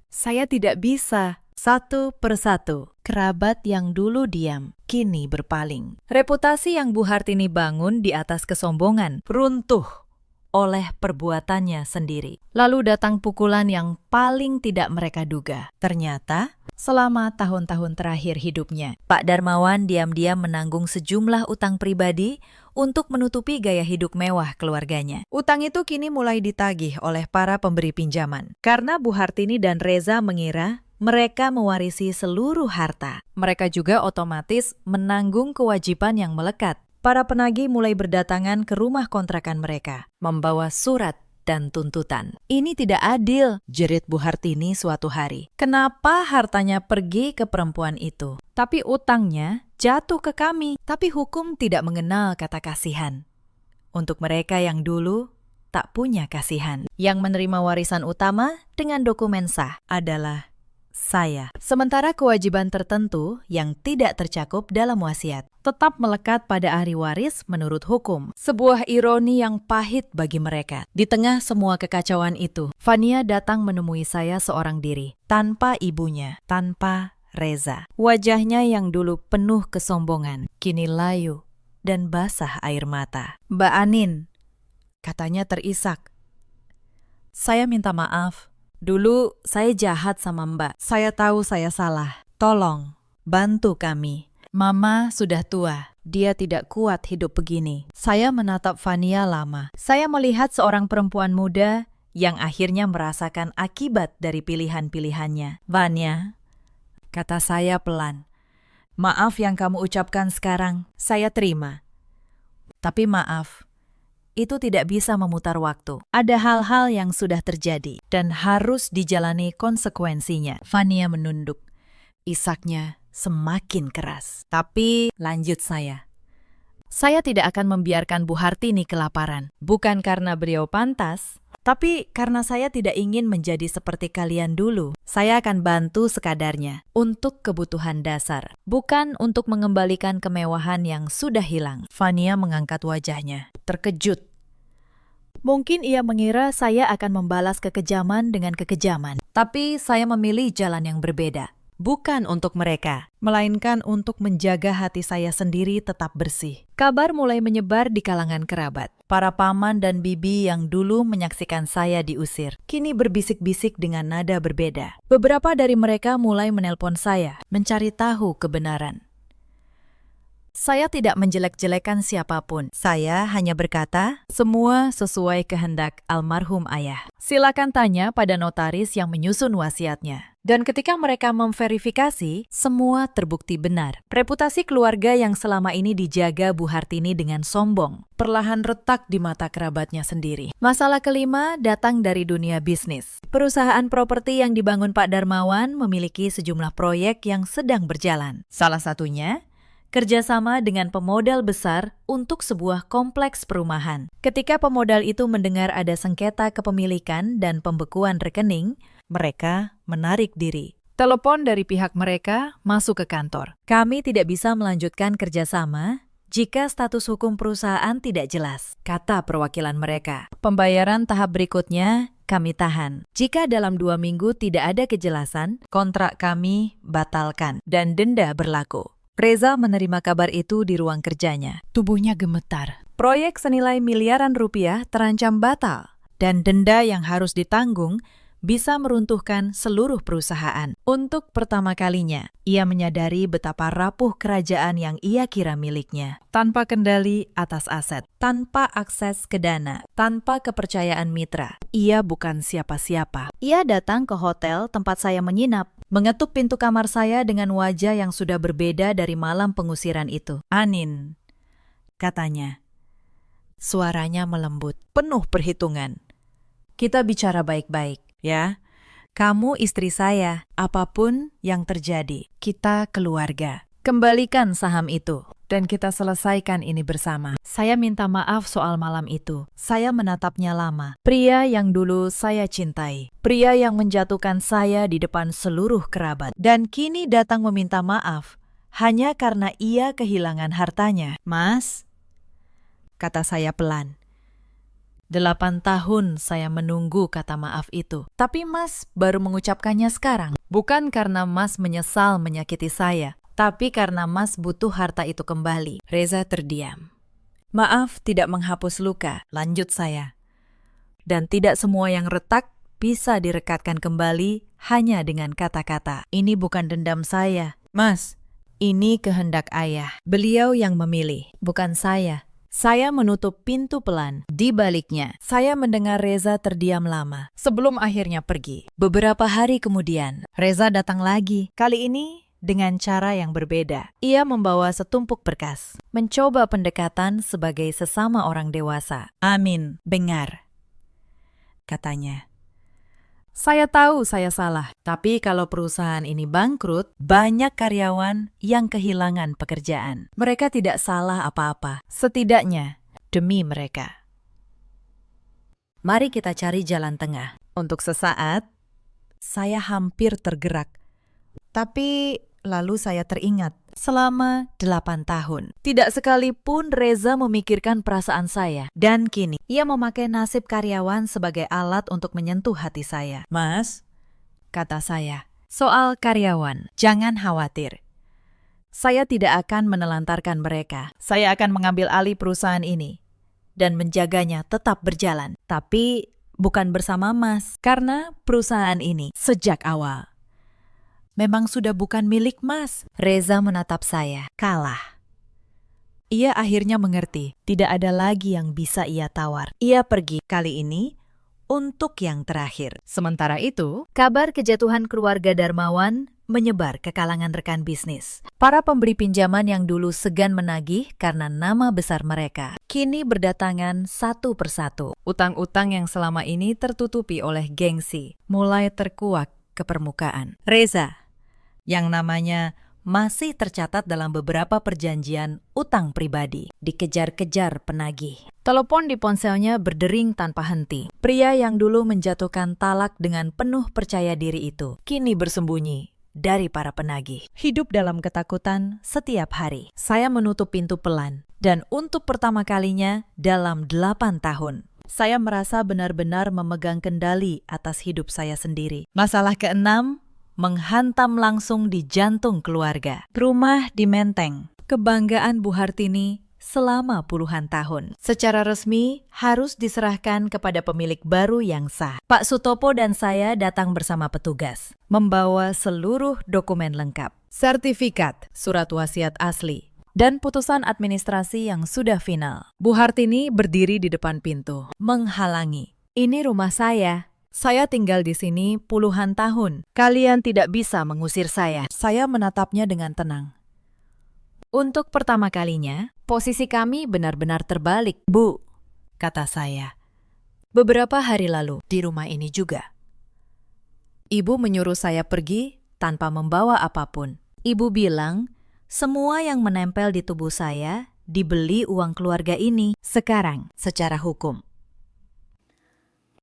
saya tidak bisa. Satu persatu, kerabat yang dulu diam, kini berpaling. Reputasi yang Bu Hartini bangun di atas kesombongan runtuh oleh perbuatannya sendiri. Lalu datang pukulan yang paling tidak mereka duga. Ternyata, selama tahun-tahun terakhir hidupnya, Pak Darmawan diam-diam menanggung sejumlah utang pribadi untuk menutupi gaya hidup mewah keluarganya. Utang itu kini mulai ditagih oleh para pemberi pinjaman. Karena Bu Hartini dan Reza mengira mereka mewarisi seluruh harta. Mereka juga otomatis menanggung kewajiban yang melekat. Para penagih mulai berdatangan ke rumah kontrakan mereka, membawa surat dan tuntutan. Ini tidak adil, jerit Bu Hartini suatu hari. Kenapa hartanya pergi ke perempuan itu? Tapi utangnya jatuh ke kami. Tapi hukum tidak mengenal kata kasihan. Untuk mereka yang dulu tak punya kasihan. Yang menerima warisan utama dengan dokumen sah adalah saya. Sementara kewajiban tertentu yang tidak tercakup dalam wasiat tetap melekat pada ahli waris menurut hukum. Sebuah ironi yang pahit bagi mereka. Di tengah semua kekacauan itu, Fania datang menemui saya seorang diri, tanpa ibunya, tanpa Reza. Wajahnya yang dulu penuh kesombongan, kini layu dan basah air mata. Mbak Anin, katanya terisak. Saya minta maaf. Dulu saya jahat sama Mbak. Saya tahu saya salah. Tolong, bantu kami. Mama sudah tua. Dia tidak kuat hidup begini. Saya menatap Fania lama. Saya melihat seorang perempuan muda yang akhirnya merasakan akibat dari pilihan-pilihannya. Fania, kata saya pelan. Maaf yang kamu ucapkan sekarang, saya terima. Tapi maaf, itu tidak bisa memutar waktu. Ada hal-hal yang sudah terjadi dan harus dijalani konsekuensinya. Fania menunduk. Isaknya semakin keras. Tapi lanjut saya. Saya tidak akan membiarkan Bu Hartini kelaparan. Bukan karena beliau pantas, tapi karena saya tidak ingin menjadi seperti kalian dulu. Saya akan bantu sekadarnya untuk kebutuhan dasar, bukan untuk mengembalikan kemewahan yang sudah hilang. Fania mengangkat wajahnya, terkejut. Mungkin ia mengira saya akan membalas kekejaman dengan kekejaman. Tapi saya memilih jalan yang berbeda. Bukan untuk mereka, melainkan untuk menjaga hati saya sendiri tetap bersih. Kabar mulai menyebar di kalangan kerabat. Para paman dan bibi yang dulu menyaksikan saya diusir, kini berbisik-bisik dengan nada berbeda. Beberapa dari mereka mulai menelpon saya, mencari tahu kebenaran. Saya tidak menjelek-jelekan siapapun. Saya hanya berkata, semua sesuai kehendak almarhum ayah. Silakan tanya pada notaris yang menyusun wasiatnya. Dan ketika mereka memverifikasi, semua terbukti benar. Reputasi keluarga yang selama ini dijaga Bu Hartini dengan sombong, perlahan retak di mata kerabatnya sendiri. Masalah kelima datang dari dunia bisnis. Perusahaan properti yang dibangun Pak Darmawan memiliki sejumlah proyek yang sedang berjalan. Salah satunya, kerjasama dengan pemodal besar untuk sebuah kompleks perumahan. Ketika pemodal itu mendengar ada sengketa kepemilikan dan pembekuan rekening, mereka menarik diri. Telepon dari pihak mereka masuk ke kantor. Kami tidak bisa melanjutkan kerjasama jika status hukum perusahaan tidak jelas, kata perwakilan mereka. Pembayaran tahap berikutnya kami tahan. Jika dalam 2 minggu tidak ada kejelasan, kontrak kami batalkan dan denda berlaku. Reza menerima kabar itu di ruang kerjanya. Tubuhnya gemetar. Proyek senilai miliaran rupiah terancam batal, dan denda yang harus ditanggung bisa meruntuhkan seluruh perusahaan. Untuk pertama kalinya, ia menyadari betapa rapuh kerajaan yang ia kira miliknya. Tanpa kendali atas aset, tanpa akses ke dana, tanpa kepercayaan mitra, ia bukan siapa-siapa. Ia datang ke hotel tempat saya menginap, mengetuk pintu kamar saya dengan wajah yang sudah berbeda dari malam pengusiran itu. "Anin," katanya. Suaranya melembut, penuh perhitungan. "Kita bicara baik-baik. Ya, kamu istri saya, apapun yang terjadi, kita keluarga. Kembalikan saham itu, dan kita selesaikan ini bersama. Saya minta maaf soal malam itu. Saya menatapnya lama. Pria yang dulu saya cintai. Pria yang menjatuhkan saya di depan seluruh kerabat. Dan kini datang meminta maaf, hanya karena ia kehilangan hartanya. Mas, kata saya pelan. 8 tahun saya menunggu kata maaf itu. Tapi Mas baru mengucapkannya sekarang. Bukan karena Mas menyesal menyakiti saya, tapi karena Mas butuh harta itu kembali. Reza terdiam. Maaf tidak menghapus luka, lanjut saya. Dan tidak semua yang retak bisa direkatkan kembali hanya dengan kata-kata. Ini bukan dendam saya. Mas, ini kehendak ayah. Beliau yang memilih, bukan saya. Saya menutup pintu pelan. Di baliknya, saya mendengar Reza terdiam lama sebelum akhirnya pergi. Beberapa hari kemudian, Reza datang lagi. Kali ini dengan cara yang berbeda. Ia membawa setumpuk berkas, mencoba pendekatan sebagai sesama orang dewasa. "Amin, bengar," katanya. "Saya tahu saya salah, tapi kalau perusahaan ini bangkrut, banyak karyawan yang kehilangan pekerjaan. Mereka tidak salah apa-apa, setidaknya demi mereka. Mari kita cari jalan tengah." Untuk sesaat, saya hampir tergerak. Tapi lalu saya teringat, selama 8 tahun, tidak sekalipun Reza memikirkan perasaan saya. Dan kini, ia memakai nasib karyawan sebagai alat untuk menyentuh hati saya. "Mas," kata saya, "soal karyawan, jangan khawatir. Saya tidak akan menelantarkan mereka. Saya akan mengambil alih perusahaan ini dan menjaganya tetap berjalan. Tapi bukan bersama Mas, karena perusahaan ini sejak awal memang sudah bukan milik Mas." Reza menatap saya. Kalah. Ia akhirnya mengerti. Tidak ada lagi yang bisa ia tawar. Ia pergi kali ini untuk yang terakhir. Sementara itu, kabar kejatuhan keluarga Darmawan menyebar ke kalangan rekan bisnis. Para pemberi pinjaman yang dulu segan menagih karena nama besar mereka, kini berdatangan satu persatu. Utang-utang yang selama ini tertutupi oleh gengsi mulai terkuak ke permukaan. Reza, yang namanya masih tercatat dalam beberapa perjanjian utang pribadi. Dikejar-kejar penagih. Telepon di ponselnya berdering tanpa henti. Pria yang dulu menjatuhkan talak dengan penuh percaya diri itu kini bersembunyi dari para penagih. Hidup dalam ketakutan setiap hari. Saya menutup pintu pelan. Dan untuk pertama kalinya dalam 8 tahun, saya merasa benar-benar memegang kendali atas hidup saya sendiri. Masalah keenam, menghantam langsung di jantung keluarga. Rumah di Menteng. Kebanggaan Bu Hartini selama puluhan tahun. Secara resmi harus diserahkan kepada pemilik baru yang sah. Pak Sutopo dan saya datang bersama petugas, membawa seluruh dokumen lengkap, sertifikat, surat wasiat asli, dan putusan administrasi yang sudah final. Bu Hartini berdiri di depan pintu, menghalangi. Ini rumah saya. Saya tinggal di sini puluhan tahun. Kalian tidak bisa mengusir saya. Saya menatapnya dengan tenang. Untuk pertama kalinya, posisi kami benar-benar terbalik, Bu, kata saya. Beberapa hari lalu, di rumah ini juga. Ibu menyuruh saya pergi tanpa membawa apapun. Ibu bilang, semua yang menempel di tubuh saya dibeli uang keluarga ini sekarang secara hukum.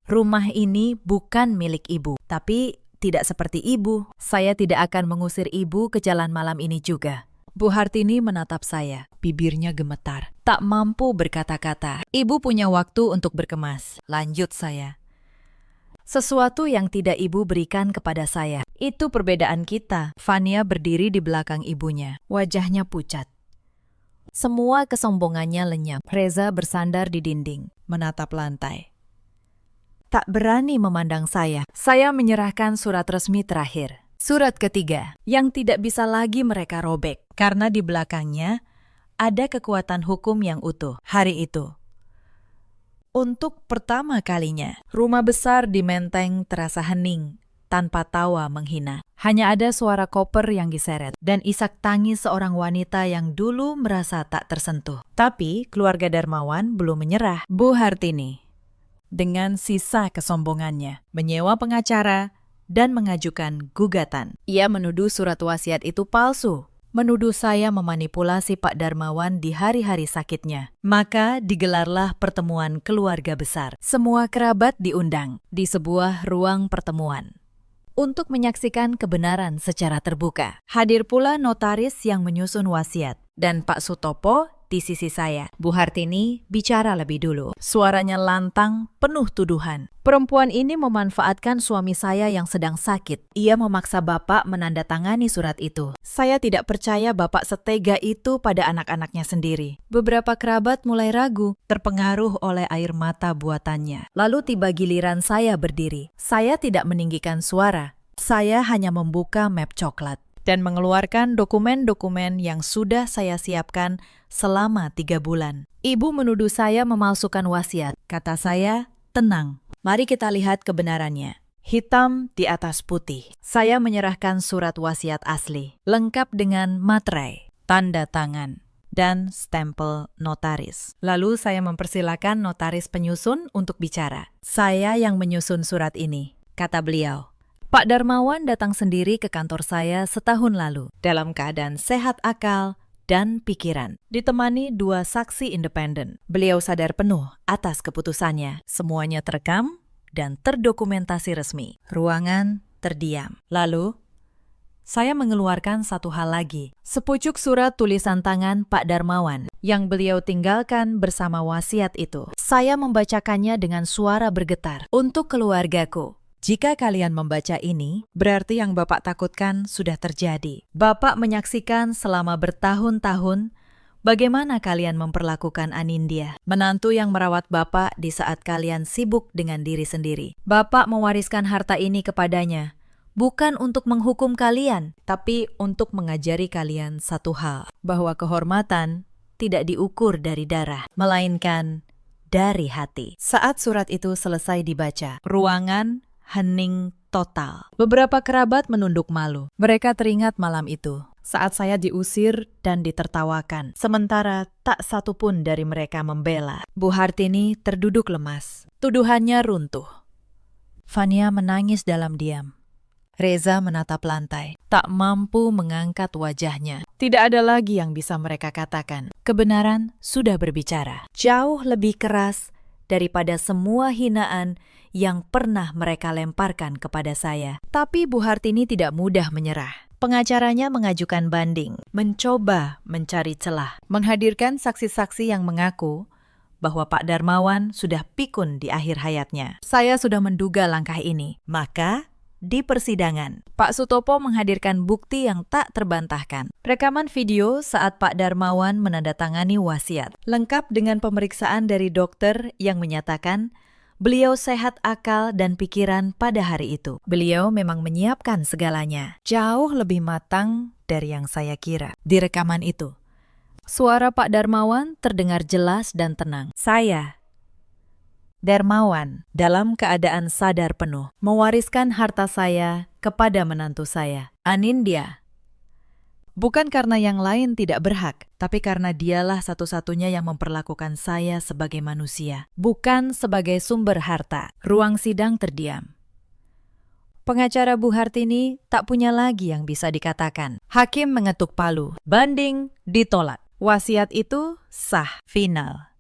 Rumah ini bukan milik ibu, tapi tidak seperti ibu. Saya tidak akan mengusir ibu ke jalan malam ini juga. Bu Hartini menatap saya, bibirnya gemetar. Tak mampu berkata-kata. Ibu punya waktu untuk berkemas. Lanjut saya. Sesuatu yang tidak ibu berikan kepada saya. Itu perbedaan kita. Fania berdiri di belakang ibunya. Wajahnya pucat. Semua kesombongannya lenyap. Reza bersandar di dinding, menatap lantai. Tak berani memandang saya. Saya menyerahkan surat resmi terakhir. Surat ketiga, yang tidak bisa lagi mereka robek. Karena di belakangnya ada kekuatan hukum yang utuh. Hari itu, untuk pertama kalinya, rumah besar di Menteng terasa hening, tanpa tawa menghina. Hanya ada suara koper yang diseret, dan isak tangis seorang wanita yang dulu merasa tak tersentuh. Tapi keluarga Darmawan belum menyerah. Bu Hartini, dengan sisa kesombongannya, menyewa pengacara dan mengajukan gugatan. Ia menuduh surat wasiat itu palsu, menuduh saya memanipulasi Pak Darmawan di hari-hari sakitnya. Maka digelarlah pertemuan keluarga besar. Semua kerabat diundang di sebuah ruang pertemuan untuk menyaksikan kebenaran secara terbuka. Hadir pula notaris yang menyusun wasiat dan Pak Sutopo di sisi saya. Bu Hartini bicara lebih dulu. Suaranya lantang, penuh tuduhan. Perempuan ini memanfaatkan suami saya yang sedang sakit. Ia memaksa Bapak menandatangani surat itu. Saya tidak percaya Bapak setega itu pada anak-anaknya sendiri. Beberapa kerabat mulai ragu, terpengaruh oleh air mata buatannya. Lalu tiba giliran saya berdiri. Saya tidak meninggikan suara. Saya hanya membuka map coklat dan mengeluarkan dokumen-dokumen yang sudah saya siapkan selama 3 bulan. Ibu menuduh saya memalsukan wasiat. Kata saya, tenang, mari kita lihat kebenarannya. Hitam di atas putih. Saya menyerahkan surat wasiat asli, lengkap dengan materai, tanda tangan, dan stempel notaris. Lalu saya mempersilakan notaris penyusun untuk bicara. Saya yang menyusun surat ini, kata beliau. Pak Darmawan datang sendiri ke kantor saya setahun lalu, dalam keadaan sehat akal dan pikiran, ditemani 2 saksi independen. Beliau sadar penuh atas keputusannya. Semuanya terekam dan terdokumentasi resmi. Ruangan terdiam. Lalu, saya mengeluarkan satu hal lagi. Sepucuk surat tulisan tangan Pak Darmawan yang beliau tinggalkan bersama wasiat itu. Saya membacakannya dengan suara bergetar. Untuk keluargaku. Jika kalian membaca ini, berarti yang Bapak takutkan sudah terjadi. Bapak menyaksikan selama bertahun-tahun bagaimana kalian memperlakukan Anindya, menantu yang merawat Bapak di saat kalian sibuk dengan diri sendiri. Bapak mewariskan harta ini kepadanya, bukan untuk menghukum kalian, tapi untuk mengajari kalian satu hal, bahwa kehormatan tidak diukur dari darah, melainkan dari hati. Saat surat itu selesai dibaca, ruangan hening total. Beberapa kerabat menunduk malu. Mereka teringat malam itu, saat saya diusir dan ditertawakan. Sementara tak satu pun dari mereka membela. Bu Hartini terduduk lemas. Tuduhannya runtuh. Fania menangis dalam diam. Reza menatap lantai, tak mampu mengangkat wajahnya. Tidak ada lagi yang bisa mereka katakan. Kebenaran sudah berbicara. Jauh lebih keras daripada semua hinaan yang pernah mereka lemparkan kepada saya. Tapi Bu Hartini tidak mudah menyerah. Pengacaranya mengajukan banding, mencoba mencari celah, menghadirkan saksi-saksi yang mengaku bahwa Pak Darmawan sudah pikun di akhir hayatnya. Saya sudah menduga langkah ini. Maka, di persidangan, Pak Sutopo menghadirkan bukti yang tak terbantahkan. Rekaman video saat Pak Darmawan menandatangani wasiat, lengkap dengan pemeriksaan dari dokter yang menyatakan beliau sehat akal dan pikiran pada hari itu. Beliau memang menyiapkan segalanya, jauh lebih matang dari yang saya kira. Di rekaman itu, suara Pak Darmawan terdengar jelas dan tenang. Saya, Darmawan, dalam keadaan sadar penuh, mewariskan harta saya kepada menantu saya, Anindya. Bukan karena yang lain tidak berhak, tapi karena dialah satu-satunya yang memperlakukan saya sebagai manusia, bukan sebagai sumber harta. Ruang sidang terdiam. Pengacara Bu Hartini tak punya lagi yang bisa dikatakan. Hakim mengetuk palu. Banding ditolak. Wasiat itu sah, final,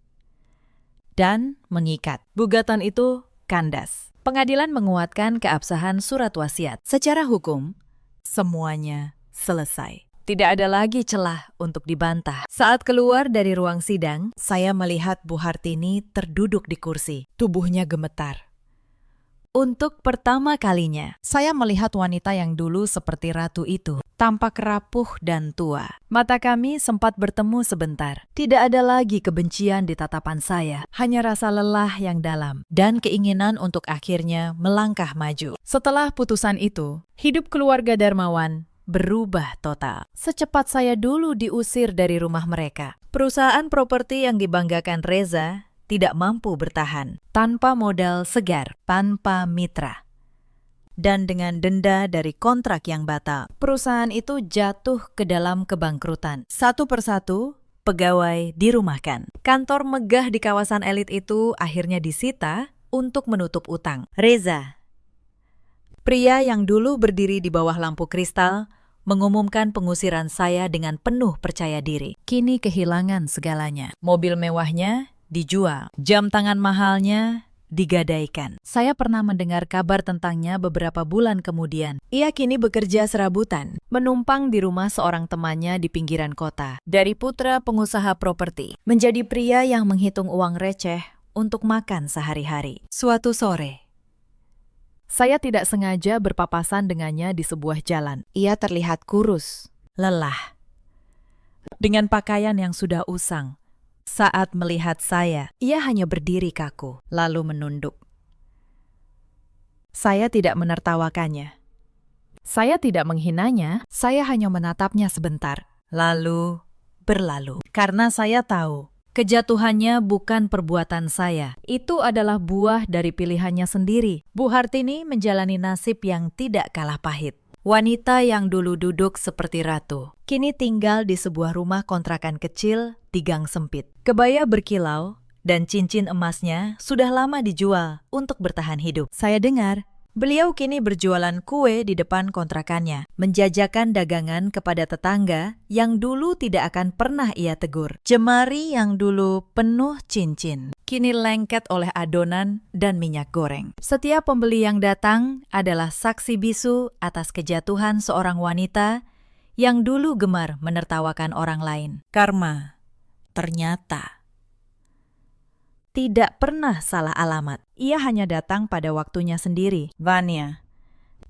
dan mengikat. Gugatan itu kandas. Pengadilan menguatkan keabsahan surat wasiat. Secara hukum, semuanya selesai. Tidak ada lagi celah untuk dibantah. Saat keluar dari ruang sidang, saya melihat Bu Hartini terduduk di kursi. Tubuhnya gemetar. Untuk pertama kalinya, saya melihat wanita yang dulu seperti ratu itu, tampak rapuh dan tua. Mata kami sempat bertemu sebentar. Tidak ada lagi kebencian di tatapan saya, hanya rasa lelah yang dalam dan keinginan untuk akhirnya melangkah maju. Setelah putusan itu, hidup keluarga Darmawan berubah total. Secepat saya dulu diusir dari rumah mereka. Perusahaan properti yang dibanggakan Reza tidak mampu bertahan. Tanpa modal segar, tanpa mitra. Dan dengan denda dari kontrak yang batal, perusahaan itu jatuh ke dalam kebangkrutan. Satu persatu, pegawai dirumahkan. Kantor megah di kawasan elit itu akhirnya disita untuk menutup utang. Reza, pria yang dulu berdiri di bawah lampu kristal, mengumumkan pengusiran saya dengan penuh percaya diri. Kini kehilangan segalanya. Mobil mewahnya dijual, jam tangan mahalnya digadaikan. Saya pernah mendengar kabar tentangnya beberapa bulan kemudian. Ia kini bekerja serabutan, menumpang di rumah seorang temannya di pinggiran kota. Dari putra pengusaha properti, menjadi pria yang menghitung uang receh untuk makan sehari-hari. Suatu sore, saya tidak sengaja berpapasan dengannya di sebuah jalan. Ia terlihat kurus, lelah, dengan pakaian yang sudah usang. Saat melihat saya, ia hanya berdiri kaku, lalu menunduk. Saya tidak menertawakannya. Saya tidak menghinanya, saya hanya menatapnya sebentar, lalu berlalu. Karena saya tahu, kejatuhannya bukan perbuatan saya. Itu adalah buah dari pilihannya sendiri. Bu Hartini menjalani nasib yang tidak kalah pahit. Wanita yang dulu duduk seperti ratu, kini tinggal di sebuah rumah kontrakan kecil di gang sempit. Kebaya berkilau dan cincin emasnya sudah lama dijual untuk bertahan hidup. Saya dengar, beliau kini berjualan kue di depan kontrakannya, menjajakan dagangan kepada tetangga yang dulu tidak akan pernah ia tegur. Jemari yang dulu penuh cincin, kini lengket oleh adonan dan minyak goreng. Setiap pembeli yang datang adalah saksi bisu atas kejatuhan seorang wanita yang dulu gemar menertawakan orang lain. Karma, ternyata, tidak pernah salah alamat. Ia hanya datang pada waktunya sendiri. Vanya,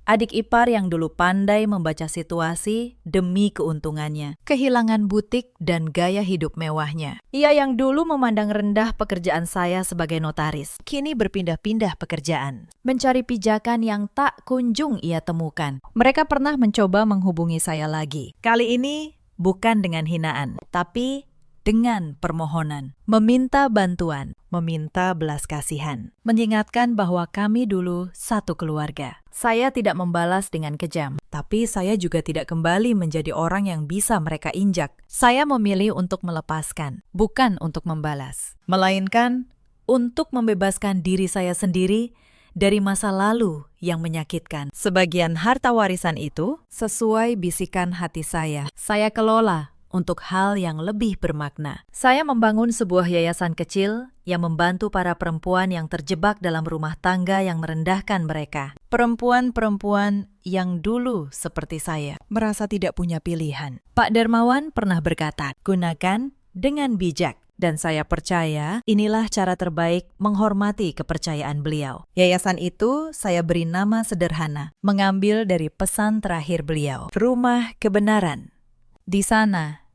adik ipar yang dulu pandai membaca situasi demi keuntungannya, kehilangan butik dan gaya hidup mewahnya. Ia yang dulu memandang rendah pekerjaan saya sebagai notaris, kini berpindah-pindah pekerjaan, mencari pijakan yang tak kunjung ia temukan. Mereka pernah mencoba menghubungi saya lagi. Kali ini bukan dengan hinaan, tapi dengan permohonan, meminta bantuan, meminta belas kasihan, mengingatkan bahwa kami dulu satu keluarga. Saya tidak membalas dengan kejam, tapi saya juga tidak kembali menjadi orang yang bisa mereka injak. Saya memilih untuk melepaskan, bukan untuk membalas, melainkan untuk membebaskan diri saya sendiri dari masa lalu yang menyakitkan. Sebagian harta warisan itu sesuai bisikan hati saya kelola untuk hal yang lebih bermakna. Saya membangun sebuah yayasan kecil yang membantu para perempuan yang terjebak dalam rumah tangga yang merendahkan mereka. Perempuan-perempuan yang dulu seperti saya merasa tidak punya pilihan. Pak Darmawan pernah berkata, gunakan dengan bijak. Dan saya percaya inilah cara terbaik menghormati kepercayaan beliau. Yayasan itu saya beri nama sederhana, mengambil dari pesan terakhir beliau, Rumah Kebenaran. Di sana,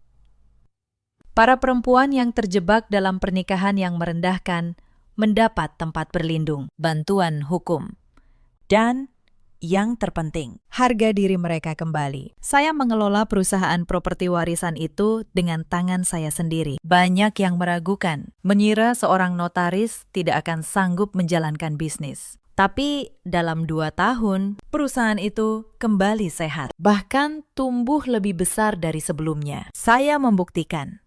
para perempuan yang terjebak dalam pernikahan yang merendahkan mendapat tempat berlindung, bantuan hukum, dan yang terpenting, harga diri mereka kembali. Saya mengelola perusahaan properti warisan itu dengan tangan saya sendiri. Banyak yang meragukan, mengira seorang notaris tidak akan sanggup menjalankan bisnis. Tapi dalam 2 tahun, perusahaan itu kembali sehat. Bahkan tumbuh lebih besar dari sebelumnya. Saya membuktikan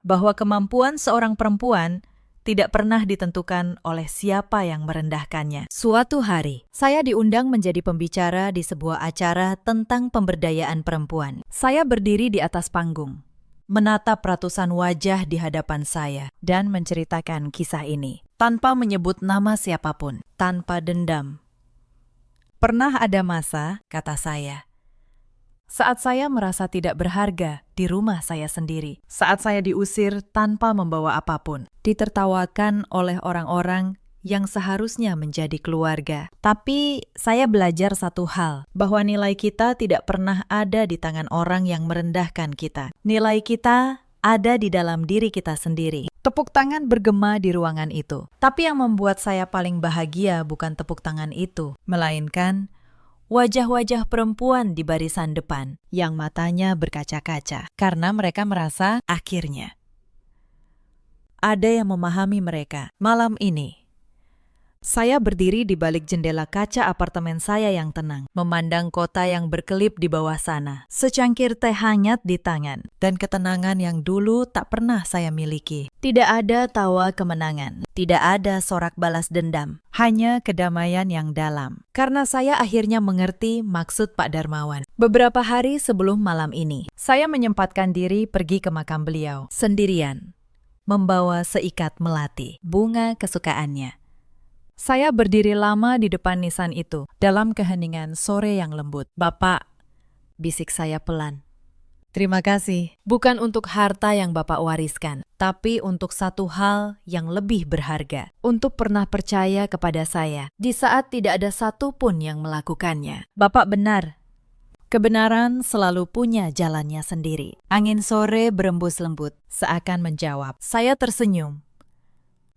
bahwa kemampuan seorang perempuan tidak pernah ditentukan oleh siapa yang merendahkannya. Suatu hari, saya diundang menjadi pembicara di sebuah acara tentang pemberdayaan perempuan. Saya berdiri di atas panggung, menatap ratusan wajah di hadapan saya, dan menceritakan kisah ini, tanpa menyebut nama siapapun, tanpa dendam. Pernah ada masa, kata saya, saat saya merasa tidak berharga di rumah saya sendiri, saat saya diusir tanpa membawa apapun, ditertawakan oleh orang-orang yang seharusnya menjadi keluarga. Tapi saya belajar satu hal, bahwa nilai kita tidak pernah ada di tangan orang yang merendahkan kita. Nilai kita ada di dalam diri kita sendiri. Tepuk tangan bergema di ruangan itu. Tapi yang membuat saya paling bahagia bukan tepuk tangan itu, melainkan wajah-wajah perempuan di barisan depan yang matanya berkaca-kaca karena mereka merasa akhirnya ada yang memahami mereka. Malam ini, saya berdiri di balik jendela kaca apartemen saya yang tenang, memandang kota yang berkelip di bawah sana, secangkir teh hangat di tangan, dan ketenangan yang dulu tak pernah saya miliki. Tidak ada tawa kemenangan, tidak ada sorak balas dendam, hanya kedamaian yang dalam. Karena saya akhirnya mengerti maksud Pak Darmawan. Beberapa hari sebelum malam ini, saya menyempatkan diri pergi ke makam beliau, sendirian, membawa seikat melati, bunga kesukaannya. Saya berdiri lama di depan nisan itu, dalam keheningan sore yang lembut. Bapak, bisik saya pelan. Terima kasih, bukan untuk harta yang Bapak wariskan, tapi untuk satu hal yang lebih berharga, untuk pernah percaya kepada saya, di saat tidak ada satupun yang melakukannya. Bapak benar, kebenaran selalu punya jalannya sendiri. Angin sore berembus lembut, seakan menjawab. Saya tersenyum,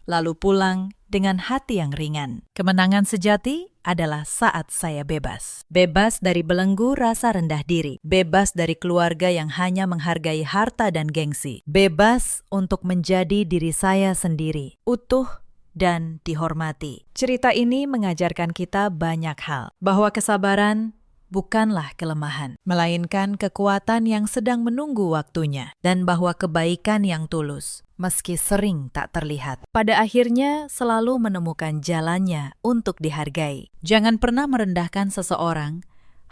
lalu pulang dengan hati yang ringan. Kemenangan sejati adalah saat saya bebas. Bebas dari belenggu rasa rendah diri. Bebas dari keluarga yang hanya menghargai harta dan gengsi. Bebas untuk menjadi diri saya sendiri, utuh dan dihormati. Cerita ini mengajarkan kita banyak hal. Bahwa kesabaran bukanlah kelemahan, melainkan kekuatan yang sedang menunggu waktunya, dan bahwa kebaikan yang tulus, meski sering tak terlihat, pada akhirnya selalu menemukan jalannya untuk dihargai. Jangan pernah merendahkan seseorang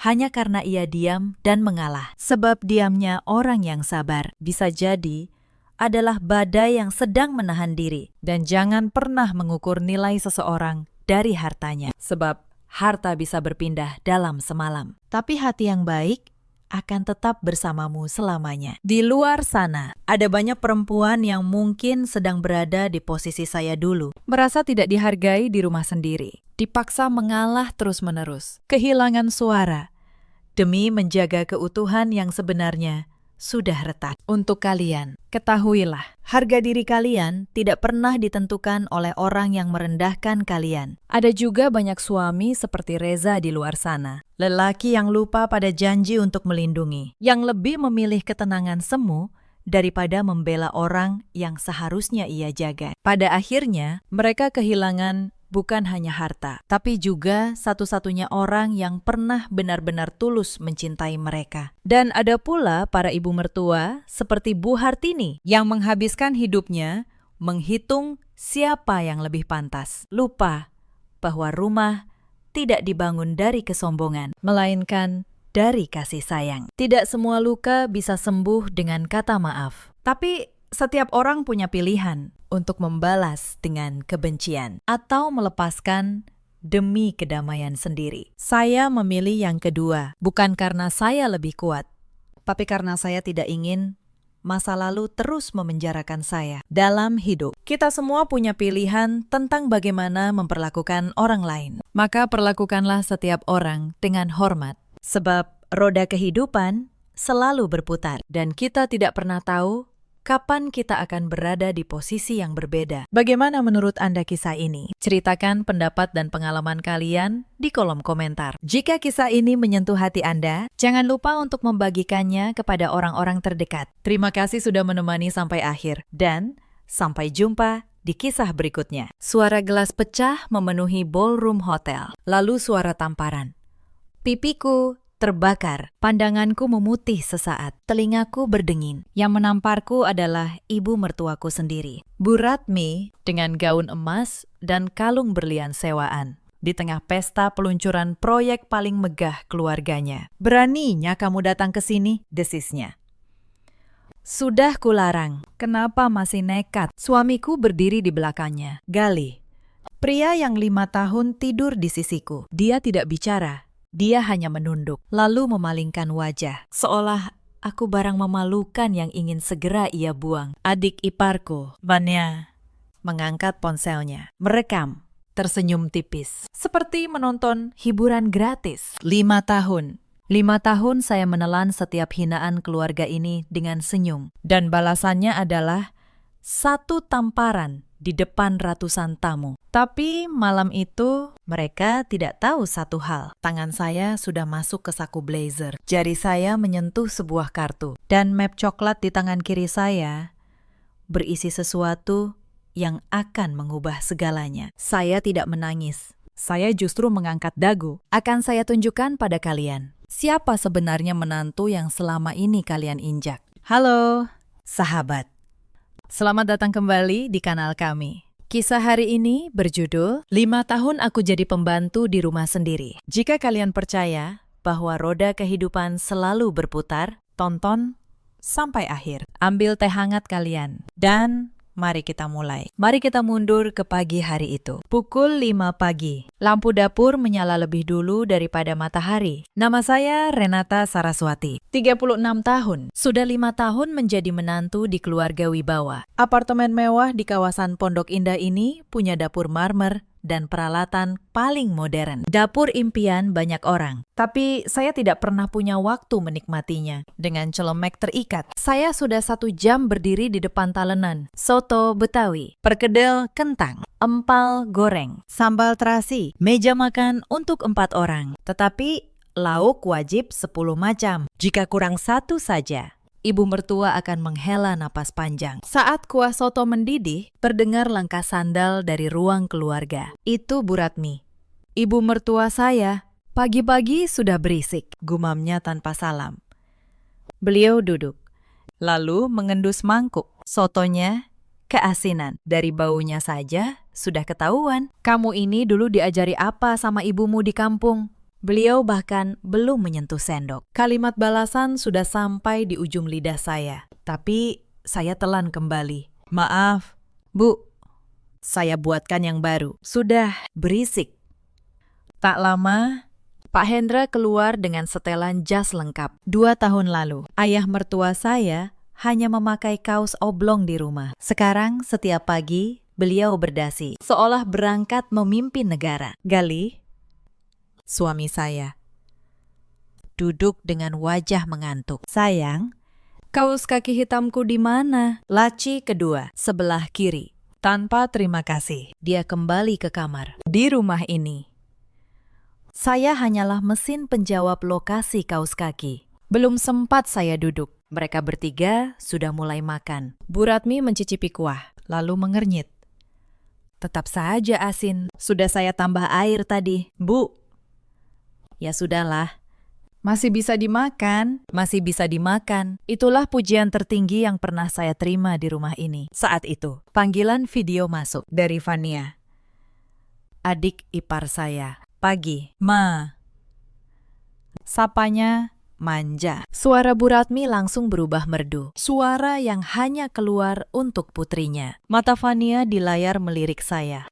hanya karena ia diam dan mengalah, sebab diamnya orang yang sabar bisa jadi adalah badai yang sedang menahan diri. Dan jangan pernah mengukur nilai seseorang dari hartanya, sebab harta bisa berpindah dalam semalam, tapi hati yang baik akan tetap bersamamu selamanya. Di luar sana, ada banyak perempuan yang mungkin sedang berada di posisi saya dulu, merasa tidak dihargai di rumah sendiri, dipaksa mengalah terus-menerus, kehilangan suara, demi menjaga keutuhan yang sebenarnya sudah retak. Untuk kalian, ketahuilah, harga diri kalian tidak pernah ditentukan oleh orang yang merendahkan kalian. Ada juga banyak suami seperti Reza di luar sana, lelaki yang lupa pada janji untuk melindungi, yang lebih memilih ketenangan semu daripada membela orang yang seharusnya ia jaga. Pada akhirnya, mereka kehilangan bukan hanya harta, tapi juga satu-satunya orang yang pernah benar-benar tulus mencintai mereka. Dan ada pula para ibu mertua seperti Bu Hartini yang menghabiskan hidupnya menghitung siapa yang lebih pantas, lupa bahwa rumah tidak dibangun dari kesombongan, melainkan dari kasih sayang. Tidak semua luka bisa sembuh dengan kata maaf. Tapi setiap orang punya pilihan untuk membalas dengan kebencian atau melepaskan demi kedamaian sendiri. Saya memilih yang kedua, bukan karena saya lebih kuat, tapi karena saya tidak ingin masa lalu terus memenjarakan saya dalam hidup. Kita semua punya pilihan tentang bagaimana memperlakukan orang lain. Maka perlakukanlah setiap orang dengan hormat. Sebab roda kehidupan selalu berputar. Dan kita tidak pernah tahu kapan kita akan berada di posisi yang berbeda. Bagaimana menurut Anda kisah ini? Ceritakan pendapat dan pengalaman kalian di kolom komentar. Jika kisah ini menyentuh hati Anda, jangan lupa untuk membagikannya kepada orang-orang terdekat. Terima kasih sudah menemani sampai akhir. Dan sampai jumpa di kisah berikutnya. Suara gelas pecah memenuhi ballroom hotel. Lalu suara tamparan. Pipiku terbakar, pandanganku memutih sesaat, telingaku berdenging. Yang menamparku adalah ibu mertuaku sendiri, Bu Ratmi, dengan gaun emas dan kalung berlian sewaan. Di tengah pesta peluncuran proyek paling megah keluarganya. Beraninya kamu datang ke sini, desisnya. Sudah kularang, kenapa masih nekat? Suamiku berdiri di belakangnya. Galih, pria yang 5 tahun tidur di sisiku. Dia tidak bicara. Dia hanya menunduk, lalu memalingkan wajah, seolah aku barang memalukan yang ingin segera ia buang. Adik iparku, Vanya, mengangkat ponselnya, merekam, tersenyum tipis, seperti menonton hiburan gratis. 5 tahun. 5 tahun saya menelan setiap hinaan keluarga ini dengan senyum. Dan balasannya adalah 1 tamparan di depan ratusan tamu. Tapi malam itu mereka tidak tahu satu hal. Tangan saya sudah masuk ke saku blazer. Jari saya menyentuh sebuah kartu. Dan map coklat di tangan kiri saya berisi sesuatu yang akan mengubah segalanya. Saya tidak menangis. Saya justru mengangkat dagu. Akan saya tunjukkan pada kalian. Siapa sebenarnya menantu yang selama ini kalian injak? Halo, sahabat. Selamat datang kembali di kanal kami. Kisah hari ini berjudul 5 tahun aku jadi pembantu di rumah sendiri. Jika kalian percaya bahwa roda kehidupan selalu berputar, tonton sampai akhir. Ambil teh hangat kalian dan mari kita mulai. Mari kita mundur ke pagi hari itu. Pukul 5 pagi. Lampu dapur menyala lebih dulu daripada matahari. Nama saya Renata Saraswati. 36 tahun. Sudah 5 tahun menjadi menantu di keluarga Wibawa. Apartemen mewah di kawasan Pondok Indah ini punya dapur marmer dan peralatan paling modern. Dapur impian banyak orang. Tapi saya tidak pernah punya waktu menikmatinya. Dengan celemek terikat, saya sudah 1 jam berdiri di depan talenan. Soto Betawi, perkedel kentang, empal goreng, sambal terasi, meja makan untuk 4 orang. Tetapi lauk wajib 10 macam. Jika kurang 1 saja, ibu mertua akan menghela napas panjang. Saat kuah soto mendidih, terdengar langkah sandal dari ruang keluarga. Itu Bu Ratmi. Ibu mertua saya, pagi-pagi sudah berisik, gumamnya tanpa salam. Beliau duduk, lalu mengendus mangkuk. Sotonya keasinan. Dari baunya saja sudah ketahuan. Kamu ini dulu diajari apa sama ibumu di kampung? Beliau bahkan belum menyentuh sendok. Kalimat balasan sudah sampai di ujung lidah saya. Tapi saya telan kembali. Maaf, Bu. Saya buatkan yang baru. Sudah berisik. Tak lama, Pak Hendra keluar dengan setelan jas lengkap. 2 tahun lalu, ayah mertua saya hanya memakai kaos oblong di rumah. Sekarang setiap pagi, beliau berdasi. Seolah berangkat memimpin negara. Galih, suami saya, duduk dengan wajah mengantuk. Sayang, kaos kaki hitamku di mana? Laci kedua, sebelah kiri. Tanpa terima kasih, dia kembali ke kamar. Di rumah ini, saya hanyalah mesin penjawab lokasi kaos kaki. Belum sempat saya duduk. Mereka bertiga sudah mulai makan. Bu Ratmi mencicipi kuah, lalu mengernyit. Tetap saja asin. Sudah saya tambah air tadi. Bu, ya sudahlah. Masih bisa dimakan. Masih bisa dimakan. Itulah pujian tertinggi yang pernah saya terima di rumah ini. Saat itu, panggilan video masuk dari Vania. adik ipar saya. Pagi. Ma. Sapanya manja. Suara Bu Ratmi langsung berubah merdu. Suara yang hanya keluar untuk putrinya. Mata Fania di layar melirik saya.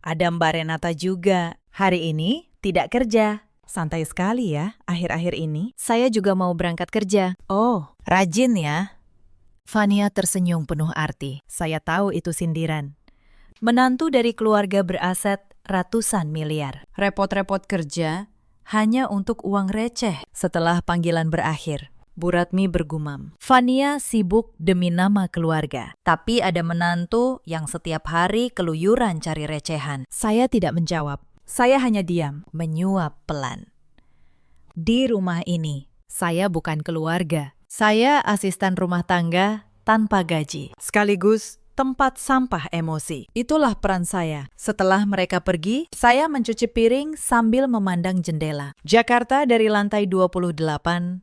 Ada Mbak Renata juga. Hari ini tidak kerja. Santai sekali ya akhir-akhir ini. Saya juga mau berangkat kerja. Oh, rajin ya. Fania tersenyum penuh arti. Saya tahu itu sindiran. Menantu dari keluarga beraset ratusan miliar. Repot-repot kerja hanya untuk uang receh. Setelah panggilan berakhir, Bu Ratmi bergumam. Fania sibuk demi nama keluarga. Tapi ada menantu yang setiap hari keluyuran cari recehan. Saya tidak menjawab. Saya hanya diam, menyuap pelan. Di rumah ini, saya bukan keluarga. Saya asisten rumah tangga tanpa gaji. Sekaligus tempat sampah emosi. Itulah peran saya. Setelah mereka pergi, saya mencuci piring sambil memandang jendela. Jakarta dari lantai 28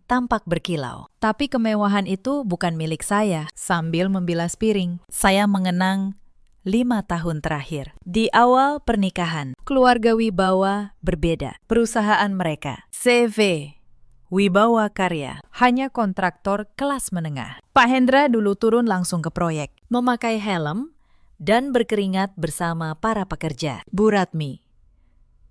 tampak berkilau. Tapi kemewahan itu bukan milik saya. Sambil membilas piring, saya mengenang 5 tahun terakhir. Di awal pernikahan, keluarga Wibawa berbeda. Perusahaan mereka, CV Wibawa Karya, hanya kontraktor kelas menengah. Pak Hendra dulu turun langsung ke proyek, memakai helm dan berkeringat bersama para pekerja. Bu Ratmi,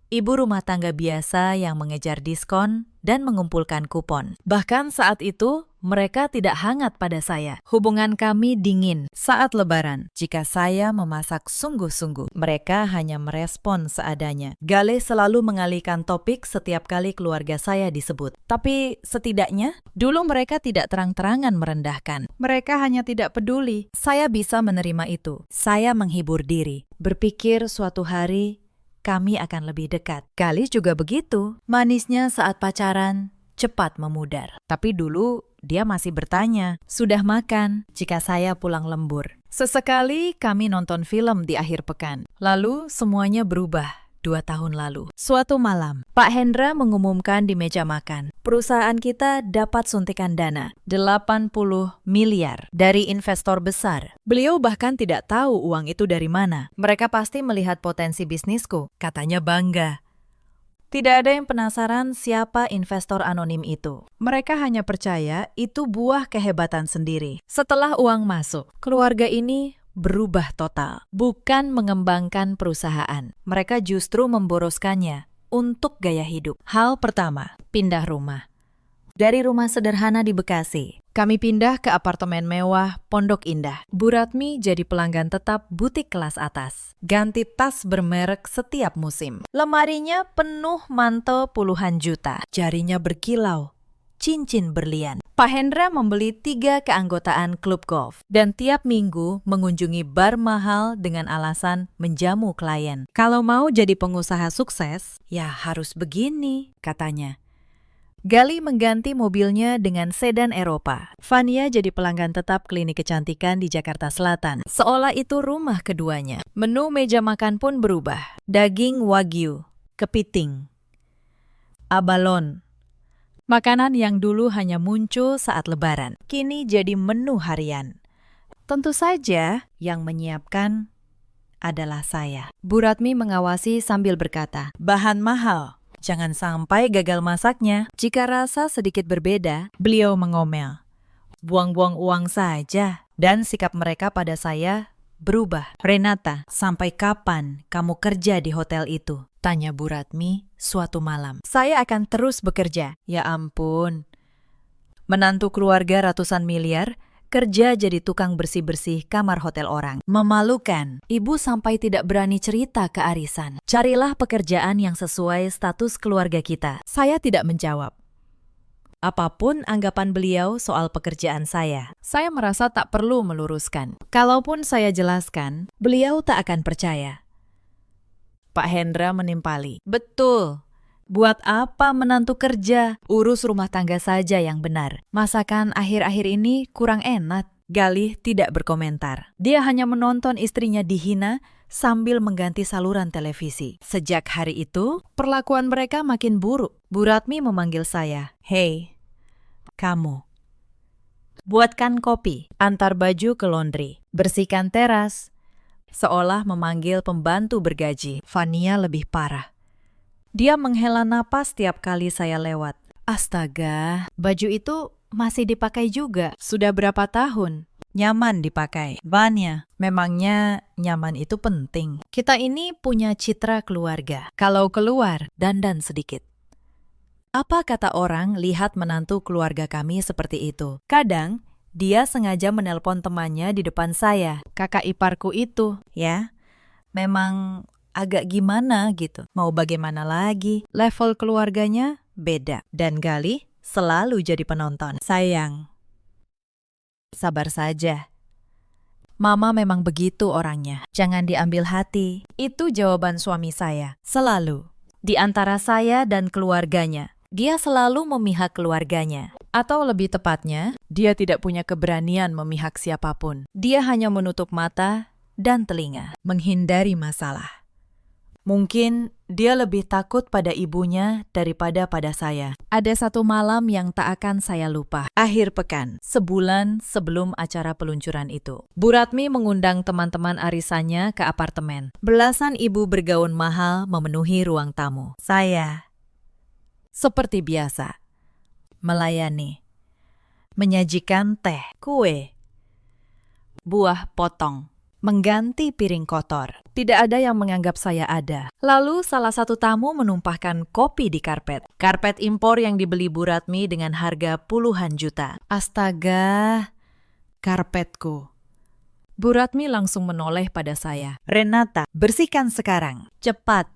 ibu rumah tangga biasa yang mengejar diskon dan mengumpulkan kupon. Bahkan saat itu, mereka tidak hangat pada saya. Hubungan kami dingin saat Lebaran. Jika saya memasak sungguh-sungguh, mereka hanya merespon seadanya. Gale selalu mengalihkan topik setiap kali keluarga saya disebut. Tapi setidaknya, dulu mereka tidak terang-terangan merendahkan. Mereka hanya tidak peduli. Saya bisa menerima itu. Saya menghibur diri. Berpikir suatu hari, kami akan lebih dekat. Kali juga begitu. Manisnya saat pacaran cepat memudar. Tapi dulu dia masih bertanya, sudah makan jika saya pulang lembur. Sesekali kami nonton film di akhir pekan. Lalu semuanya berubah 2 tahun lalu. Suatu malam, Pak Hendra mengumumkan di meja makan, perusahaan kita dapat suntikan dana 80 miliar dari investor besar. Beliau bahkan tidak tahu uang itu dari mana. Mereka pasti melihat potensi bisnisku, katanya bangga. Tidak ada yang penasaran siapa investor anonim itu. Mereka hanya percaya itu buah kehebatan sendiri. Setelah uang masuk, keluarga ini berubah total. Bukan mengembangkan perusahaan. Mereka justru memboroskannya untuk gaya hidup. Hal pertama, pindah rumah. Dari rumah sederhana di Bekasi, kami pindah ke apartemen mewah Pondok Indah. Bu Ratmi jadi pelanggan tetap butik kelas atas. Ganti tas bermerek setiap musim. Lemarinya penuh mantel puluhan juta. Jarinya berkilau. Cincin berlian. Pak Hendra membeli 3 keanggotaan klub golf. Dan tiap minggu mengunjungi bar mahal dengan alasan menjamu klien. Kalau mau jadi pengusaha sukses, ya harus begini, katanya. Gali mengganti mobilnya dengan sedan Eropa. Fania jadi pelanggan tetap klinik kecantikan di Jakarta Selatan. Seolah itu rumah keduanya. Menu meja makan pun berubah. Daging wagyu, kepiting, abalon. Makanan yang dulu hanya muncul saat Lebaran, kini jadi menu harian. Tentu saja yang menyiapkan adalah saya. Bu Ratmi mengawasi sambil berkata, bahan mahal. Jangan sampai gagal masaknya. Jika rasa sedikit berbeda, beliau mengomel. Buang-buang uang saja. Dan sikap mereka pada saya berubah. Renata, sampai kapan kamu kerja di hotel itu? Tanya Bu Ratmi suatu malam. Saya akan terus bekerja. Ya ampun. Menantu keluarga ratusan miliar, kerja jadi tukang bersih-bersih kamar hotel orang. Memalukan. Ibu sampai tidak berani cerita ke arisan. Carilah pekerjaan yang sesuai status keluarga kita. Saya tidak menjawab. Apapun anggapan beliau soal pekerjaan saya merasa tak perlu meluruskan. Kalaupun saya jelaskan, beliau tak akan percaya. Pak Hendra menimpali. Betul. Buat apa menantu kerja? Urus rumah tangga saja yang benar. Masakan akhir-akhir ini kurang enak. Galih tidak berkomentar. Dia hanya menonton istrinya dihina sambil mengganti saluran televisi. Sejak hari itu, perlakuan mereka makin buruk. Bu Ratmi memanggil saya. Hei, kamu. Buatkan kopi, antar baju ke laundry, bersihkan teras, seolah memanggil pembantu bergaji. Vania lebih parah. Dia menghela napas setiap kali saya lewat. Astaga, baju itu masih dipakai juga. Sudah berapa tahun? Nyaman dipakai. Vania, memangnya nyaman itu penting. Kita ini punya citra keluarga. Kalau keluar, dandan sedikit. Apa kata orang lihat menantu keluarga kami seperti itu? Kadang, dia sengaja menelpon temannya di depan saya. Kakak iparku itu, ya. Memang agak gimana gitu. Mau bagaimana lagi? Level keluarganya beda. Dan Galih selalu jadi penonton. Sayang. Sabar saja. Mama memang begitu orangnya. Jangan diambil hati. Itu jawaban suami saya. Selalu. Di antara saya dan keluarganya. Dia selalu memihak keluarganya. Atau lebih tepatnya, dia tidak punya keberanian memihak siapapun. Dia hanya menutup mata dan telinga. Menghindari masalah. Mungkin dia lebih takut pada ibunya daripada pada saya. Ada satu malam yang tak akan saya lupa. Akhir pekan, sebulan sebelum acara peluncuran itu. Bu Ratmi mengundang teman-teman arisannya ke apartemen. Belasan ibu bergaun mahal memenuhi ruang tamu. Saya, seperti biasa, melayani. Menyajikan teh, kue, buah potong. Mengganti piring kotor. Tidak ada yang menganggap saya ada. Lalu salah satu tamu menumpahkan kopi di karpet. Karpet impor yang dibeli Bu Ratmi dengan harga puluhan juta. Astaga, karpetku. Bu Ratmi langsung menoleh pada saya. Renata, bersihkan sekarang. Cepat.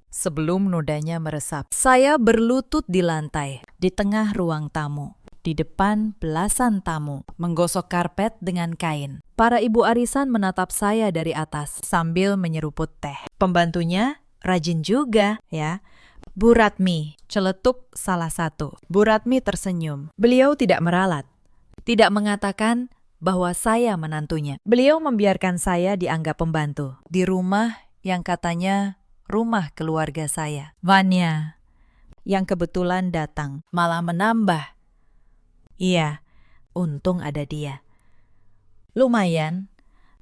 Sebelum nodanya meresap. Saya berlutut di lantai, di tengah ruang tamu. Di depan belasan tamu, menggosok karpet dengan kain. Para ibu arisan menatap saya dari atas sambil menyeruput teh. Pembantunya rajin juga, ya. Bu Ratmi, celetuk salah satu. Bu Ratmi tersenyum. Beliau tidak meralat. Tidak mengatakan bahwa saya menantunya. Beliau membiarkan saya dianggap pembantu. Di rumah yang katanya rumah keluarga saya. Vania, yang kebetulan datang, malah menambah. Iya, untung ada dia. Lumayan,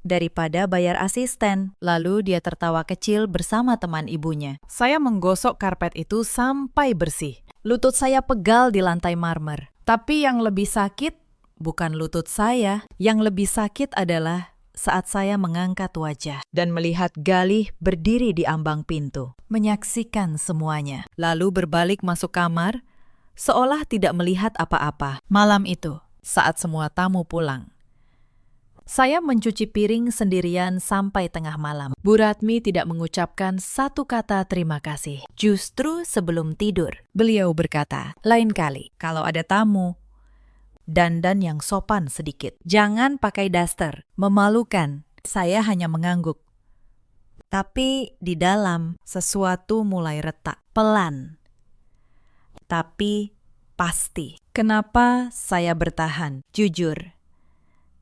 daripada bayar asisten. Lalu dia tertawa kecil bersama teman ibunya. Saya menggosok karpet itu sampai bersih. Lutut saya pegal di lantai marmer. Tapi yang lebih sakit bukan lutut saya. Yang lebih sakit adalah saat saya mengangkat wajah dan melihat Galih berdiri di ambang pintu, menyaksikan semuanya. Lalu berbalik masuk kamar, seolah tidak melihat apa-apa. Malam itu, saat semua tamu pulang, saya mencuci piring sendirian sampai tengah malam. Bu Ratmi tidak mengucapkan satu kata terima kasih. Justru sebelum tidur, beliau berkata, lain kali kalau ada tamu, dandan yang sopan sedikit. Jangan pakai daster, memalukan. Saya hanya mengangguk. Tapi di dalam sesuatu mulai retak, pelan. Tapi pasti. Kenapa saya bertahan? Jujur,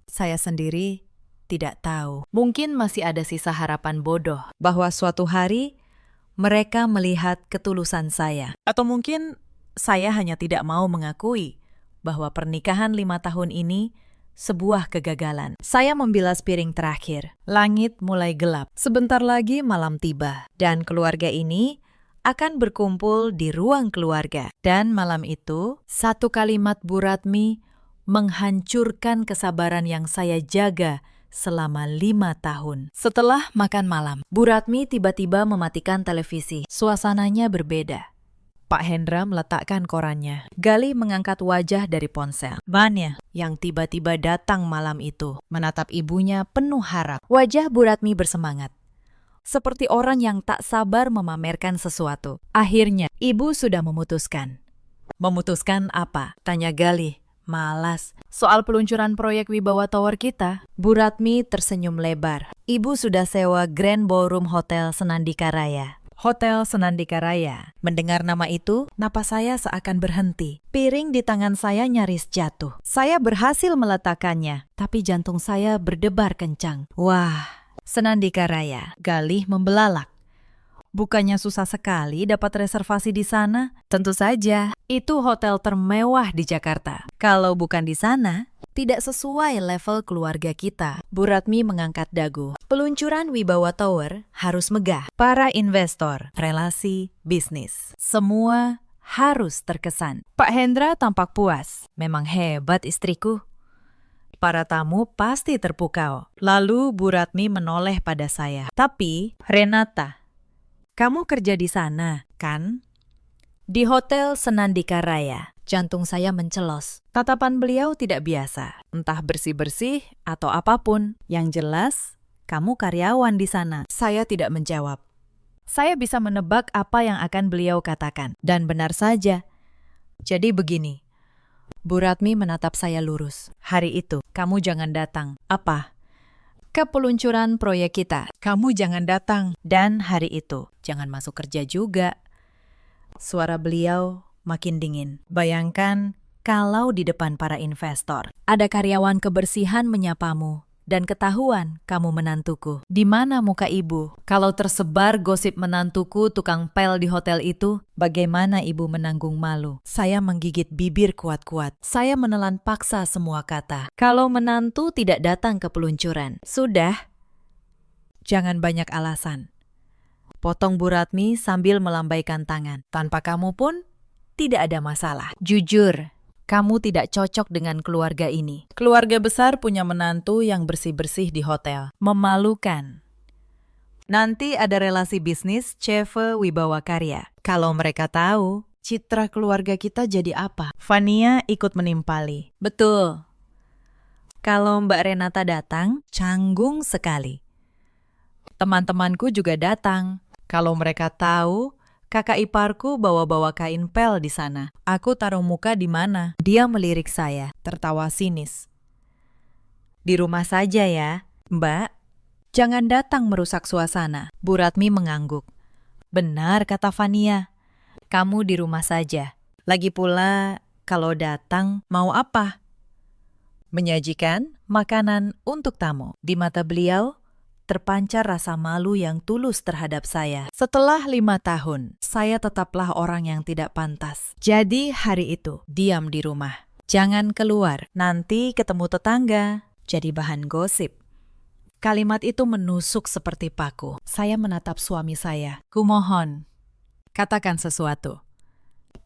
saya sendiri tidak tahu. Mungkin masih ada sisa harapan bodoh bahwa suatu hari mereka melihat ketulusan saya. Atau mungkin saya hanya tidak mau mengakui bahwa pernikahan 5 tahun ini sebuah kegagalan. Saya membilas piring terakhir. Langit mulai gelap. Sebentar lagi malam tiba. Dan keluarga ini akan berkumpul di ruang keluarga. Dan malam itu, satu kalimat Bu Ratmi menghancurkan kesabaran yang saya jaga selama 5 tahun. Setelah makan malam, Bu Ratmi tiba-tiba mematikan televisi. Suasananya berbeda. Pak Hendra meletakkan korannya. Galih mengangkat wajah dari ponsel. Vania, yang tiba-tiba datang malam itu, menatap ibunya penuh harap. Wajah Bu Ratmi bersemangat. Seperti orang yang tak sabar memamerkan sesuatu. Akhirnya, ibu sudah memutuskan. Memutuskan apa? Tanya Galih. Malas. Soal peluncuran proyek Wibawa Tower kita. Bu Ratmi tersenyum lebar. Ibu sudah sewa Grand Ballroom Hotel Senandika Raya. Hotel Senandika Raya. Mendengar nama itu, napas saya seakan berhenti. Piring di tangan saya nyaris jatuh. Saya berhasil meletakkannya, tapi jantung saya berdebar kencang. Wah, Senandika Raya. Galih membelalak. Bukannya susah sekali dapat reservasi di sana? Tentu saja, itu hotel termewah di Jakarta. Kalau bukan di sana, Tidak sesuai level keluarga kita. Bu Ratmi mengangkat dagu. Peluncuran Wibawa Tower harus megah. Para investor, relasi, bisnis. Semua harus terkesan. Pak Hendra tampak puas. Memang hebat istriku. Para tamu pasti terpukau. Lalu Bu Ratmi menoleh pada saya. Tapi, Renata, kamu kerja di sana, kan? Di Hotel Senandika Raya. Jantung saya mencelos. Tatapan beliau tidak biasa. Entah bersih-bersih atau apapun. Yang jelas, kamu karyawan di sana. Saya tidak menjawab. Saya bisa menebak apa yang akan beliau katakan. Dan benar saja. Jadi begini. Bu Ratmi menatap saya lurus. Hari itu, kamu jangan datang. Apa? Ke peluncuran proyek kita. Kamu jangan datang. Dan hari itu, jangan masuk kerja juga. Suara beliau makin dingin. Bayangkan kalau di depan para investor, ada karyawan kebersihan menyapamu dan ketahuan kamu menantuku. Di mana muka ibu? Kalau tersebar gosip menantuku tukang pel di hotel itu, bagaimana ibu menanggung malu? Saya menggigit bibir kuat-kuat. Saya menelan paksa semua kata. Kalau menantu tidak datang ke peluncuran, sudah. Jangan banyak alasan. Potong Bu Ratmi sambil melambaikan tangan. Tanpa kamu pun, tidak ada masalah. Jujur, kamu tidak cocok dengan keluarga ini. Keluarga besar punya menantu yang bersih-bersih di hotel. Memalukan. Nanti ada relasi bisnis Cheve Wibawa Karya. Kalau mereka tahu, citra keluarga kita jadi apa? Fania ikut menimpali. Betul. Kalau Mbak Renata datang, canggung sekali. Teman-temanku juga datang. Kalau mereka tahu, kakak iparku bawa-bawa kain pel di sana. Aku taruh muka di mana? Dia melirik saya, tertawa sinis. Di rumah saja ya, Mbak. Jangan datang merusak suasana. Bu Ratmi mengangguk. Benar kata Fania. Kamu di rumah saja. Lagi pula, kalau datang, mau apa? Menyajikan makanan untuk tamu. Di mata beliau, terpancar rasa malu yang tulus terhadap saya. Setelah 5 tahun, saya tetaplah orang yang tidak pantas. Jadi hari itu, diam di rumah. Jangan keluar, nanti ketemu tetangga. Jadi bahan gosip. Kalimat itu menusuk seperti paku. Saya menatap suami saya. Kumohon, katakan sesuatu.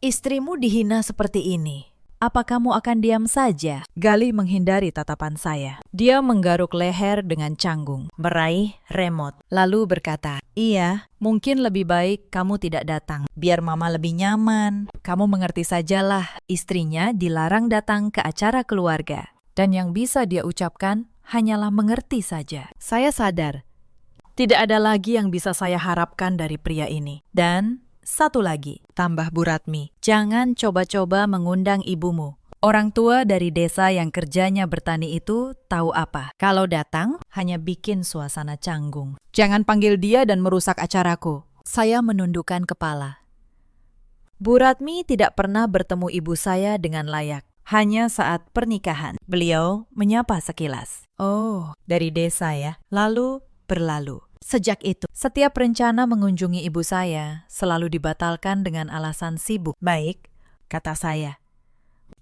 Istrimu dihina seperti ini. Apa kamu akan diam saja? Gali menghindari tatapan saya. Dia menggaruk leher dengan canggung, meraih remote, lalu berkata, iya, mungkin lebih baik kamu tidak datang, biar mama lebih nyaman. Kamu mengerti sajalah, istrinya dilarang datang ke acara keluarga. Dan yang bisa dia ucapkan hanyalah mengerti saja. Saya sadar, tidak ada lagi yang bisa saya harapkan dari pria ini. Dan satu lagi, tambah Bu Ratmi, jangan coba-coba mengundang ibumu. Orang tua dari desa yang kerjanya bertani itu tahu apa. Kalau datang, hanya bikin suasana canggung. Jangan panggil dia dan merusak acaraku. Saya menundukkan kepala. Bu Ratmi tidak pernah bertemu ibu saya dengan layak. Hanya saat pernikahan. Beliau menyapa sekilas. Oh, dari desa ya. Lalu berlalu. Sejak itu, setiap rencana mengunjungi ibu saya selalu dibatalkan dengan alasan sibuk. Baik, kata saya.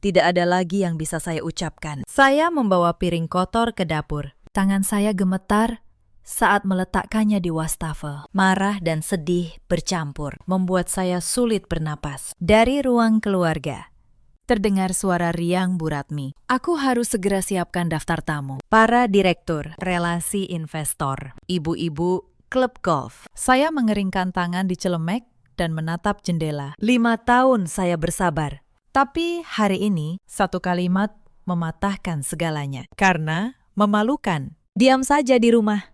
Tidak ada lagi yang bisa saya ucapkan. Saya membawa piring kotor ke dapur. Tangan saya gemetar saat meletakkannya di wastafel. Marah dan sedih bercampur, membuat saya sulit bernapas. Dari ruang keluarga, terdengar suara riang Bu Ratmi. Aku harus segera siapkan daftar tamu. Para direktur, relasi investor, ibu-ibu, klub golf. Saya mengeringkan tangan di celemek dan menatap jendela. 5 tahun saya bersabar. Tapi hari ini, satu kalimat mematahkan segalanya. Karena memalukan. Diam saja di rumah.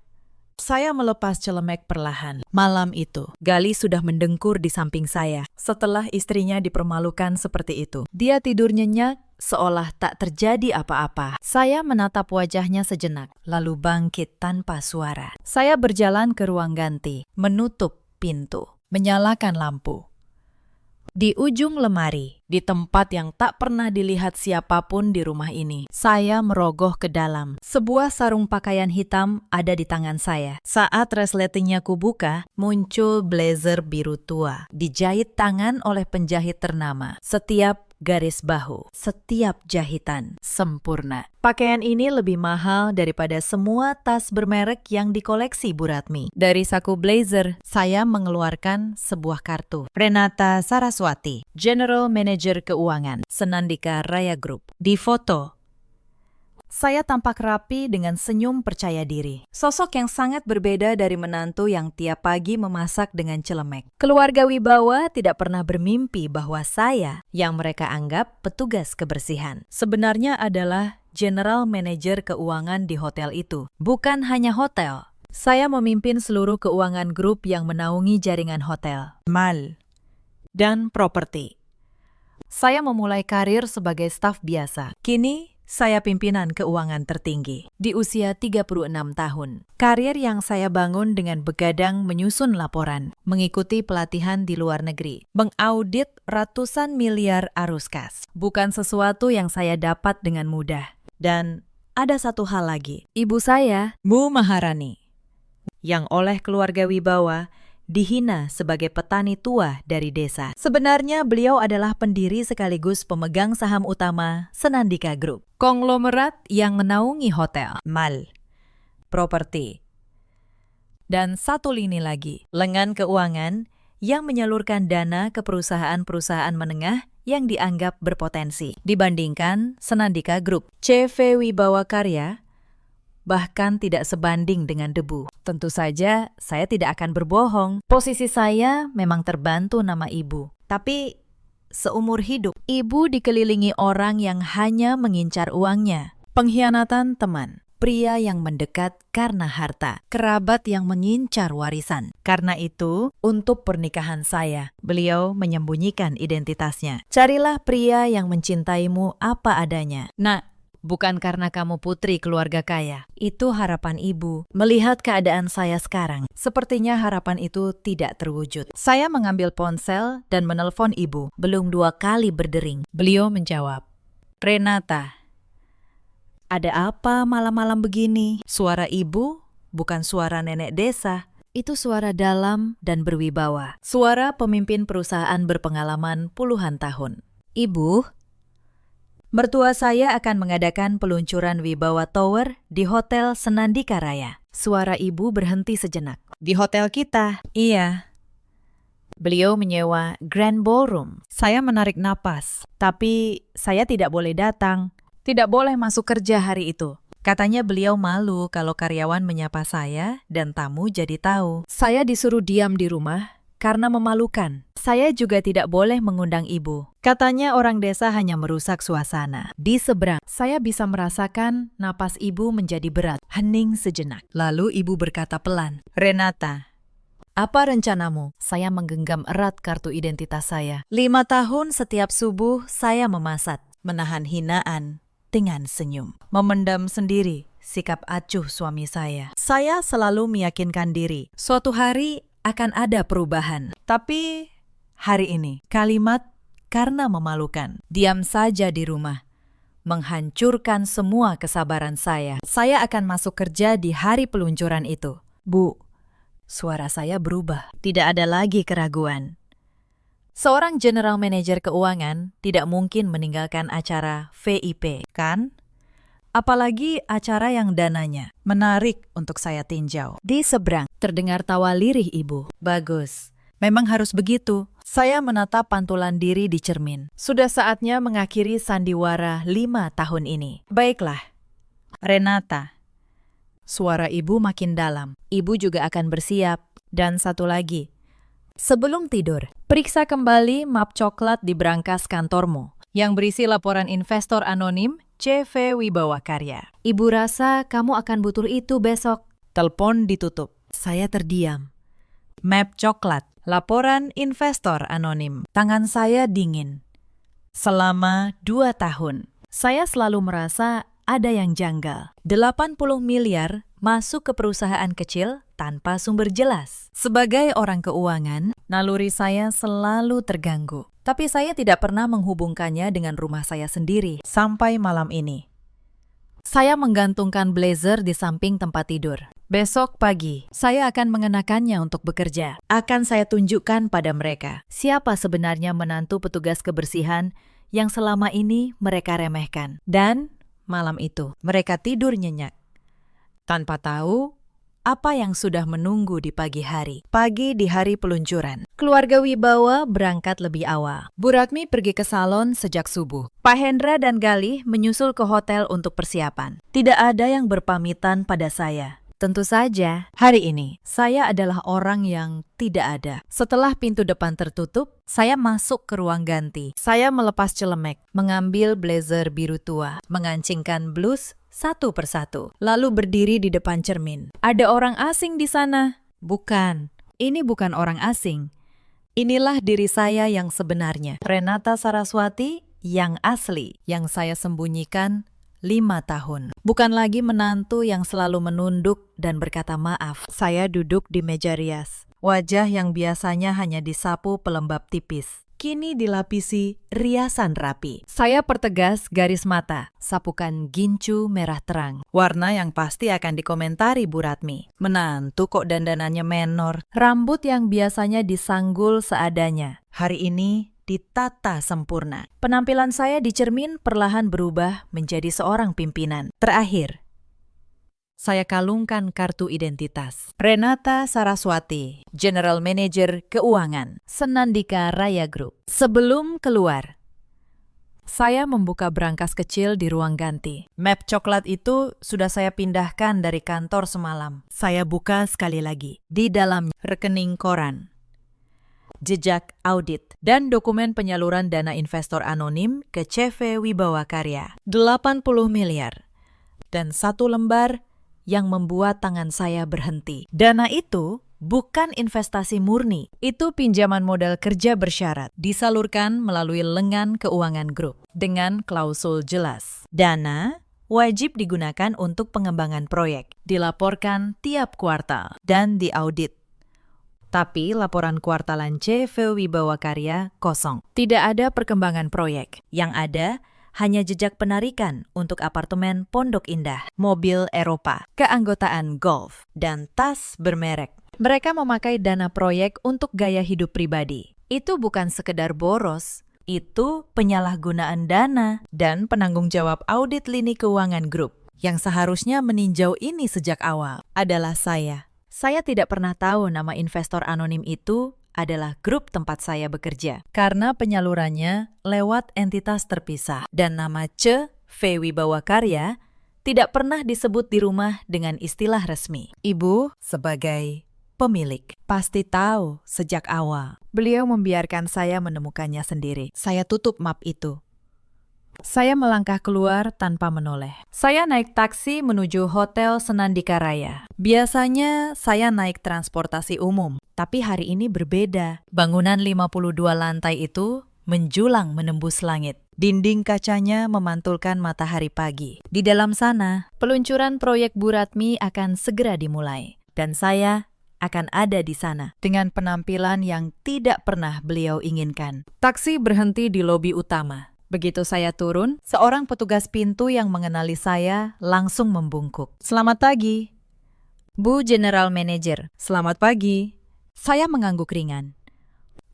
Saya melepas celemek perlahan. Malam itu, Gali sudah mendengkur di samping saya. Setelah istrinya dipermalukan seperti itu, dia tidur nyenyak seolah tak terjadi apa-apa. Saya menatap wajahnya sejenak, lalu bangkit tanpa suara. Saya berjalan ke ruang ganti, menutup pintu, menyalakan lampu. Di ujung lemari, di tempat yang tak pernah dilihat siapapun di rumah ini, saya merogoh ke dalam. Sebuah sarung pakaian hitam ada di tangan saya. Saat resletingnya kubuka, muncul blazer biru tua, dijahit tangan oleh penjahit ternama. Setiap garis bahu, setiap jahitan sempurna. Pakaian ini lebih mahal daripada semua tas bermerek yang dikoleksi Bu Ratmi. Dari saku blazer, saya mengeluarkan sebuah kartu. Renata Saraswati, General Manager Keuangan, Senandika Raya Group. Di foto, saya tampak rapi dengan senyum percaya diri. Sosok yang sangat berbeda dari menantu yang tiap pagi memasak dengan celemek. Keluarga Wibawa tidak pernah bermimpi bahwa saya, yang mereka anggap petugas kebersihan, sebenarnya adalah General Manager Keuangan di hotel itu. Bukan hanya hotel. Saya memimpin seluruh keuangan grup yang menaungi jaringan hotel, mall, dan properti. Saya memulai karir sebagai staf biasa. Kini, saya pimpinan keuangan tertinggi di usia 36 tahun. Karir yang saya bangun dengan begadang menyusun laporan, mengikuti pelatihan di luar negeri, mengaudit ratusan miliar arus kas. Bukan sesuatu yang saya dapat dengan mudah. Dan ada satu hal lagi. Ibu saya, Bu Maharani, yang oleh keluarga Wibawa dihina sebagai petani tua dari desa. Sebenarnya beliau adalah pendiri sekaligus pemegang saham utama Senandika Group, konglomerat yang menaungi hotel, mall, properti, dan satu lini lagi, lengan keuangan yang menyalurkan dana ke perusahaan-perusahaan menengah yang dianggap berpotensi. Dibandingkan Senandika Group, CV Wibawa Karya bahkan tidak sebanding dengan debu. Tentu saja, saya tidak akan berbohong. Posisi saya memang terbantu nama ibu. Tapi, seumur hidup, ibu dikelilingi orang yang hanya mengincar uangnya. Pengkhianatan teman, pria yang mendekat karena harta, kerabat yang mengincar warisan. Karena itu, untuk pernikahan saya, beliau menyembunyikan identitasnya. Carilah pria yang mencintaimu apa adanya. Nah, bukan karena kamu putri keluarga kaya. Itu harapan ibu. Melihat keadaan saya sekarang, sepertinya harapan itu tidak terwujud. Saya mengambil ponsel dan menelpon ibu. Belum 2 kali berdering. Beliau menjawab, "Renata, ada apa malam-malam begini?" Suara ibu bukan suara nenek desa. Itu suara dalam dan berwibawa. Suara pemimpin perusahaan berpengalaman puluhan tahun. "Ibu, mertua saya akan mengadakan peluncuran Wibawa Tower di Hotel Senandika Raya." Suara ibu berhenti sejenak. "Di hotel kita?" "Iya." Beliau menyewa Grand Ballroom. Saya menarik napas. "Tapi saya tidak boleh datang. Tidak boleh masuk kerja hari itu." Katanya beliau malu kalau karyawan menyapa saya dan tamu jadi tahu. Saya disuruh diam di rumah karena memalukan. Saya juga tidak boleh mengundang ibu. Katanya orang desa hanya merusak suasana. Di seberang, saya bisa merasakan napas ibu menjadi berat. Hening sejenak. Lalu ibu berkata pelan, "Renata, apa rencanamu?" Saya menggenggam erat kartu identitas saya. 5 tahun setiap subuh saya memasat, menahan hinaan dengan senyum. Memendam sendiri sikap acuh suami saya. Saya selalu meyakinkan diri, suatu hari akan ada perubahan. Tapi hari ini, kalimat "karena memalukan", diam saja di rumah, menghancurkan semua kesabaran saya. Saya akan masuk kerja di hari peluncuran itu. "Bu," suara saya berubah. Tidak ada lagi keraguan. Seorang general manager keuangan tidak mungkin meninggalkan acara VIP, kan? Apalagi acara yang dananya menarik untuk saya tinjau. Di seberang, terdengar tawa lirih ibu. "Bagus, memang harus begitu." Saya menatap pantulan diri di cermin. Sudah saatnya mengakhiri sandiwara 5 tahun ini. "Baiklah, Renata." Suara ibu makin dalam. Ibu juga akan bersiap. Dan satu lagi, sebelum tidur, periksa kembali map coklat di brankas kantormu yang berisi laporan investor anonim CV Wibawa Karya. "Ibu rasa kamu akan butuh itu besok." Telepon ditutup. Saya terdiam. Map coklat, laporan investor anonim. Tangan saya dingin. Selama 2 tahun, saya selalu merasa ada yang janggal. 80 miliar masuk ke perusahaan kecil tanpa sumber jelas. Sebagai orang keuangan, naluri saya selalu terganggu. Tapi saya tidak pernah menghubungkannya dengan rumah saya sendiri sampai malam ini. Saya menggantungkan blazer di samping tempat tidur. Besok pagi, saya akan mengenakannya untuk bekerja. Akan saya tunjukkan pada mereka siapa sebenarnya menantu petugas kebersihan yang selama ini mereka remehkan. Dan malam itu mereka tidur nyenyak, tanpa tahu apa yang sudah menunggu di pagi hari. Pagi di hari peluncuran. Keluarga Wibawa berangkat lebih awal. Bu Ratmi pergi ke salon sejak subuh. Pak Hendra dan Galih menyusul ke hotel untuk persiapan. Tidak ada yang berpamitan pada saya. Tentu saja, hari ini saya adalah orang yang tidak ada. Setelah pintu depan tertutup, saya masuk ke ruang ganti. Saya melepas celemek, mengambil blazer biru tua, mengancingkan blus satu persatu, lalu berdiri di depan cermin. Ada orang asing di sana? Bukan, ini bukan orang asing. Inilah diri saya yang sebenarnya. Renata Saraswati yang asli, yang saya sembunyikan 5 tahun. Bukan lagi menantu yang selalu menunduk dan berkata maaf. Saya duduk di meja rias. Wajah yang biasanya hanya disapu pelembab tipis, kini dilapisi riasan rapi. Saya pertegas garis mata, sapukan gincu merah terang. Warna yang pasti akan dikomentari Bu Ratmi. Menantu kok dandanannya menor. Rambut yang biasanya disanggul seadanya, hari ini ditata sempurna. Penampilan saya di cermin perlahan berubah menjadi seorang pimpinan. Terakhir, saya kalungkan kartu identitas. Renata Saraswati, General Manager Keuangan, Senandika Raya Group. Sebelum keluar, saya membuka brankas kecil di ruang ganti. Map coklat itu sudah saya pindahkan dari kantor semalam. Saya buka sekali lagi. Di dalamnya rekening koran, jejak audit, dan dokumen penyaluran dana investor anonim ke CV Wibawa Karya. 80 miliar. Dan 1 lembar yang membuat tangan saya berhenti. Dana itu bukan investasi murni. Itu pinjaman modal kerja bersyarat. Disalurkan melalui lengan keuangan grup. Dengan klausul jelas. Dana wajib digunakan untuk pengembangan proyek. Dilaporkan tiap kuartal dan diaudit. Tapi laporan kuartalan CV Wibawa Karya kosong. Tidak ada perkembangan proyek. Yang ada hanya jejak penarikan untuk apartemen Pondok Indah, mobil Eropa, keanggotaan golf, dan tas bermerek. Mereka memakai dana proyek untuk gaya hidup pribadi. Itu bukan sekedar boros, itu penyalahgunaan dana dan penanggung jawab audit lini keuangan grup. Yang seharusnya meninjau ini sejak awal adalah saya. Saya tidak pernah tahu nama investor anonim itu adalah grup tempat saya bekerja, karena penyalurannya lewat entitas terpisah. Dan nama CV Wibawa Karya tidak pernah disebut di rumah dengan istilah resmi. Ibu sebagai pemilik pasti tahu sejak awal. Beliau membiarkan saya menemukannya sendiri. Saya tutup map itu. Saya melangkah keluar tanpa menoleh. Saya naik taksi menuju Hotel Senandika Raya. Biasanya saya naik transportasi umum, tapi hari ini berbeda. Bangunan 52 lantai itu menjulang menembus langit. Dinding kacanya memantulkan matahari pagi. Di dalam sana, peluncuran proyek Bu Ratmi akan segera dimulai. Dan saya akan ada di sana dengan penampilan yang tidak pernah beliau inginkan. Taksi berhenti di lobi utama. Begitu saya turun, seorang petugas pintu yang mengenali saya langsung membungkuk. Selamat pagi, Bu General Manager. Selamat pagi. Saya mengangguk ringan,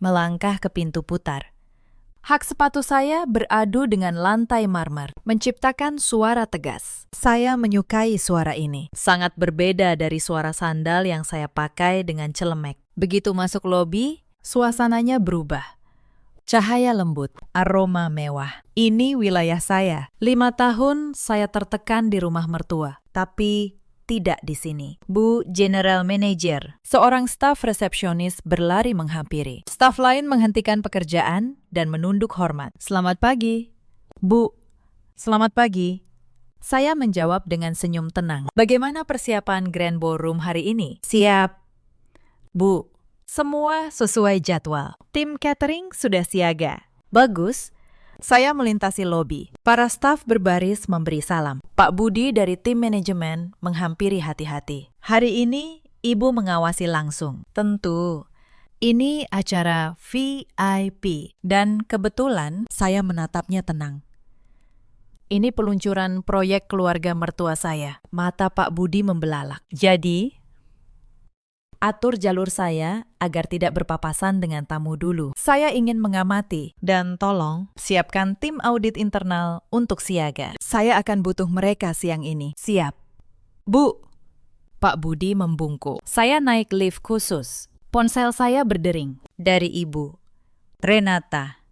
melangkah ke pintu putar. Hak sepatu saya beradu dengan lantai marmer, menciptakan suara tegas. Saya menyukai suara ini. Sangat berbeda dari suara sandal yang saya pakai dengan celemek. Begitu masuk lobi, suasananya berubah. Cahaya lembut, aroma mewah. Ini wilayah saya. 5 tahun saya tertekan di rumah mertua, tapi tidak di sini. Bu General Manager, seorang staf resepsionis berlari menghampiri. Staf lain menghentikan pekerjaan dan menunduk hormat. Selamat pagi. Bu, selamat pagi. Saya menjawab dengan senyum tenang. Bagaimana persiapan Grand Ballroom hari ini? Siap. Bu, semua sesuai jadwal. Tim catering sudah siaga. Bagus. Saya melintasi lobi. Para staf berbaris memberi salam. Pak Budi dari tim manajemen menghampiri hati-hati. Hari ini Ibu mengawasi langsung. Tentu. Ini acara VIP. Dan kebetulan saya menatapnya tenang. Ini peluncuran proyek keluarga mertua saya. Mata Pak Budi membelalak. Jadi, Atur jalur saya agar tidak berpapasan dengan tamu dulu. Saya ingin mengamati dan tolong siapkan tim audit internal untuk siaga. Saya akan butuh mereka siang ini. Siap. Bu. Pak Budi membungkuk. Saya naik lift khusus. Ponsel saya berdering. Dari Ibu. Renata.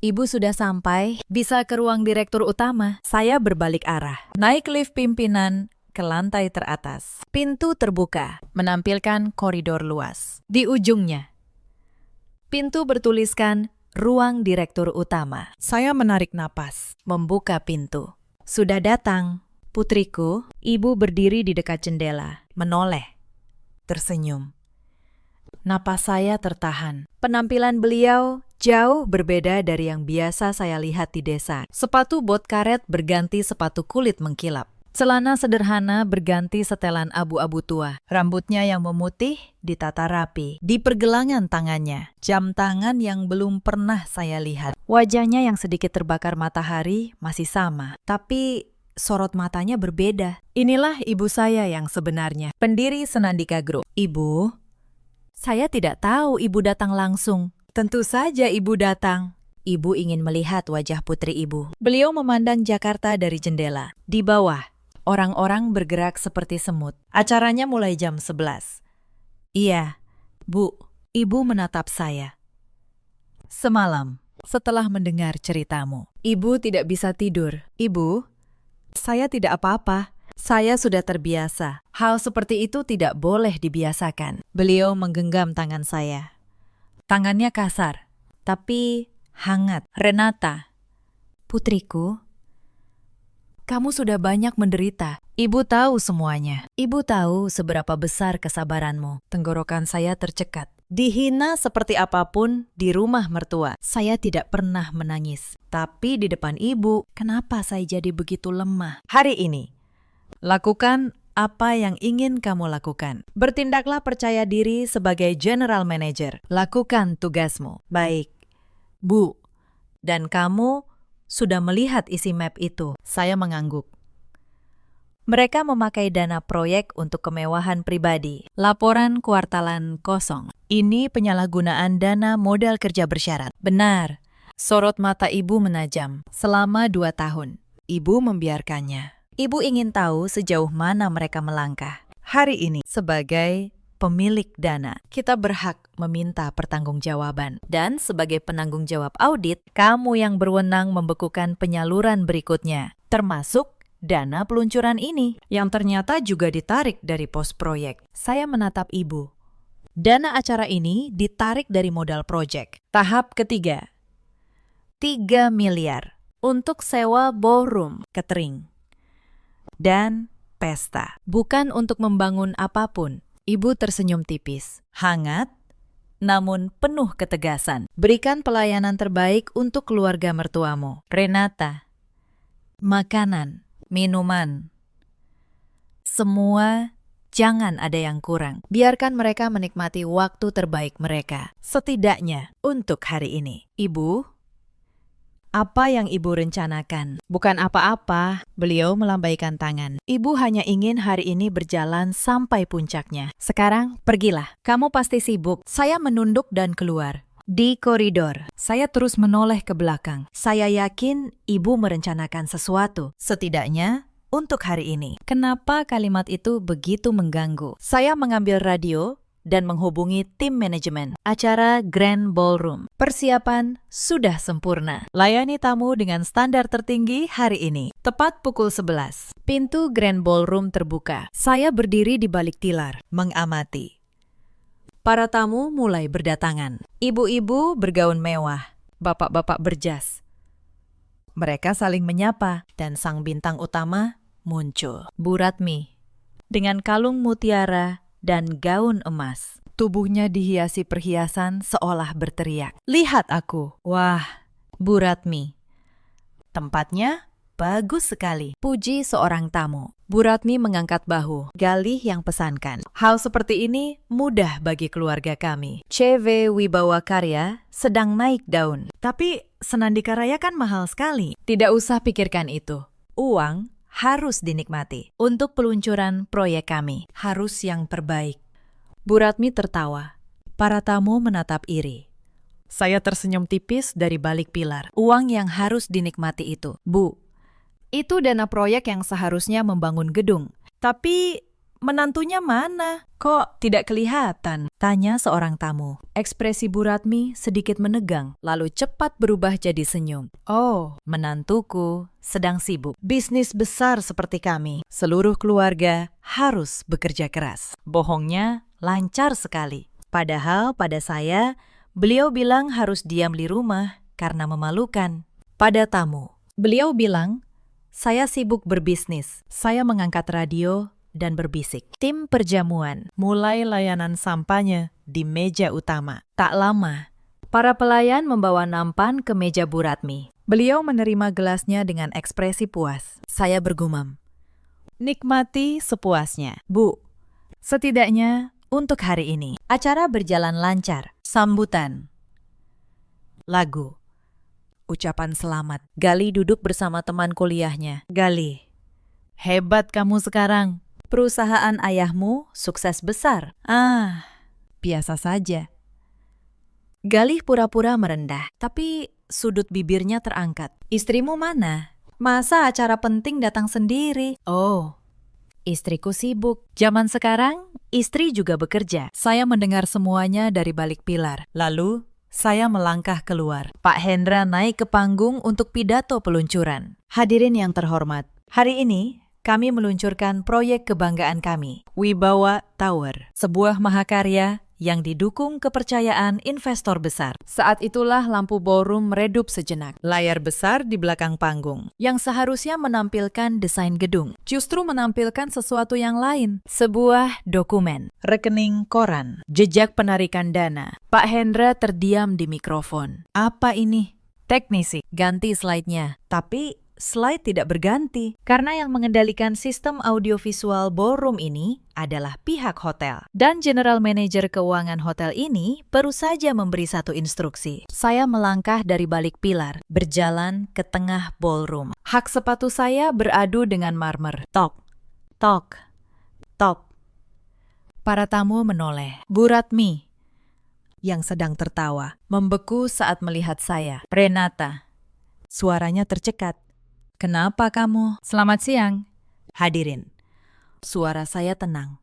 Ibu sudah sampai, bisa ke ruang direktur utama. Saya berbalik arah. Naik lift pimpinan ke lantai teratas. Pintu terbuka, menampilkan koridor luas. Di ujungnya, pintu bertuliskan ruang direktur utama. Saya menarik napas, membuka pintu. Sudah datang, putriku. Ibu berdiri di dekat jendela, menoleh, tersenyum. Napas saya tertahan. Penampilan beliau jauh berbeda dari yang biasa saya lihat di desa. Sepatu bot karet berganti sepatu kulit mengkilap. Celana sederhana berganti setelan abu-abu tua. Rambutnya yang memutih ditata rapi. Di pergelangan tangannya, jam tangan yang belum pernah saya lihat. Wajahnya yang sedikit terbakar matahari masih sama, tapi sorot matanya berbeda. Inilah ibu saya yang sebenarnya, pendiri Senandika Group. Ibu, saya tidak tahu ibu datang langsung. Tentu saja ibu datang. Ibu ingin melihat wajah putri ibu. Beliau memandang Jakarta dari jendela. Di bawah, orang-orang bergerak seperti semut. Acaranya mulai jam 11. Iya, Bu. Ibu menatap saya. Semalam, setelah mendengar ceritamu, ibu tidak bisa tidur. Ibu, saya tidak apa-apa. Saya sudah terbiasa. Hal seperti itu tidak boleh dibiasakan. Beliau menggenggam tangan saya. Tangannya kasar, tapi hangat. Renata, putriku, kamu sudah banyak menderita. Ibu tahu semuanya. Ibu tahu seberapa besar kesabaranmu. Tenggorokan saya tercekat. Dihina seperti apapun di rumah mertua, saya tidak pernah menangis. Tapi di depan ibu, kenapa saya jadi begitu lemah? Hari ini, lakukan apa yang ingin kamu lakukan. Bertindaklah percaya diri sebagai general manager. Lakukan tugasmu. Baik, Bu. Dan kamu sudah melihat isi map itu. Saya mengangguk. Mereka memakai dana proyek untuk kemewahan pribadi. Laporan kuartalan kosong. Ini penyalahgunaan dana modal kerja bersyarat. Benar. Sorot mata ibu menajam. Selama 2 tahun, ibu membiarkannya. Ibu ingin tahu sejauh mana mereka melangkah. Hari ini, sebagai pemilik dana, kita berhak meminta pertanggungjawaban. Dan sebagai penanggung jawab audit, kamu yang berwenang membekukan penyaluran berikutnya, termasuk dana peluncuran ini, yang ternyata juga ditarik dari pos proyek. Saya menatap ibu. Dana acara ini ditarik dari modal proyek. Tahap ketiga, 3 miliar untuk sewa ballroom, catering, dan pesta. Bukan untuk membangun apapun. Ibu tersenyum tipis, hangat, namun penuh ketegasan. Berikan pelayanan terbaik untuk keluarga mertuamu. Renata, makanan, minuman, semua jangan ada yang kurang. Biarkan mereka menikmati waktu terbaik mereka. Setidaknya untuk hari ini. Ibu, apa yang ibu rencanakan? Bukan apa-apa, beliau melambaikan tangan. Ibu hanya ingin hari ini berjalan sampai puncaknya. Sekarang, pergilah. Kamu pasti sibuk. Saya menunduk dan keluar. Di koridor, saya terus menoleh ke belakang. Saya yakin ibu merencanakan sesuatu. Setidaknya, untuk hari ini. Kenapa kalimat itu begitu mengganggu? Saya mengambil radio dan menghubungi tim manajemen. Acara Grand Ballroom. Persiapan sudah sempurna. Layani tamu dengan standar tertinggi hari ini. Tepat pukul 11. Pintu Grand Ballroom terbuka. Saya berdiri di balik tilar, mengamati. Para tamu mulai berdatangan. Ibu-ibu bergaun mewah, bapak-bapak berjas. Mereka saling menyapa dan sang bintang utama muncul. Bu Ratmi, dengan kalung mutiara dan gaun emas. Tubuhnya dihiasi perhiasan seolah berteriak. Lihat aku. Wah, Bu Ratmi. Tempatnya bagus sekali. Puji seorang tamu. Bu Ratmi mengangkat bahu. Galih yang pesankan. Hal seperti ini mudah bagi keluarga kami. CV Wibawa Karya sedang naik daun. Tapi Senandika Raya kan mahal sekali. Tidak usah pikirkan itu. Uang harus dinikmati. Untuk peluncuran proyek kami, harus yang terbaik. Bu Ratmi tertawa. Para tamu menatap iri. Saya tersenyum tipis dari balik pilar. Uang yang harus dinikmati itu. Bu, itu dana proyek yang seharusnya membangun gedung. Tapi menantunya mana? Kok tidak kelihatan? Tanya seorang tamu. Ekspresi Bu Ratmi sedikit menegang, lalu cepat berubah jadi senyum. Oh, menantuku sedang sibuk. Bisnis besar seperti kami, seluruh keluarga harus bekerja keras. Bohongnya lancar sekali. Padahal pada saya, beliau bilang harus diam di rumah karena memalukan. Pada tamu, beliau bilang, saya sibuk berbisnis. Saya mengangkat radio dan berbisik. Tim perjamuan mulai layanan sampahnya di meja utama. Tak lama, para pelayan membawa nampan ke meja Bu Ratmi. Beliau menerima gelasnya dengan ekspresi puas. Saya bergumam, nikmati sepuasnya. Bu, setidaknya untuk hari ini. Acara berjalan lancar. Sambutan. Lagu. Ucapan selamat. Gali duduk bersama teman kuliahnya. Gali, hebat kamu sekarang. Perusahaan ayahmu sukses besar. Biasa saja. Galih pura-pura merendah, tapi sudut bibirnya terangkat. Istrimu mana? Masa acara penting datang sendiri? Oh, istriku sibuk. Zaman sekarang, istri juga bekerja. Saya mendengar semuanya dari balik pilar. Lalu, saya melangkah keluar. Pak Hendra naik ke panggung untuk pidato peluncuran. Hadirin yang terhormat, hari ini kami meluncurkan proyek kebanggaan kami, Wibawa Tower, sebuah mahakarya yang didukung kepercayaan investor besar. Saat itulah lampu ballroom meredup sejenak. Layar besar di belakang panggung, yang seharusnya menampilkan desain gedung, justru menampilkan sesuatu yang lain. Sebuah dokumen, rekening koran, jejak penarikan dana. Pak Hendra terdiam di mikrofon. Apa ini? Teknisi, ganti slide-nya. Tapi slide tidak berganti, karena yang mengendalikan sistem audiovisual ballroom ini adalah pihak hotel. Dan general manager keuangan hotel ini baru saja memberi satu instruksi. Saya melangkah dari balik pilar, berjalan ke tengah ballroom. Hak sepatu saya beradu dengan marmer. Tok, tok, tok. Para tamu menoleh. Bu Ratmi, yang sedang tertawa, membeku saat melihat saya. Renata, suaranya tercekat. Kenapa kamu? Selamat siang. Hadirin, suara saya tenang,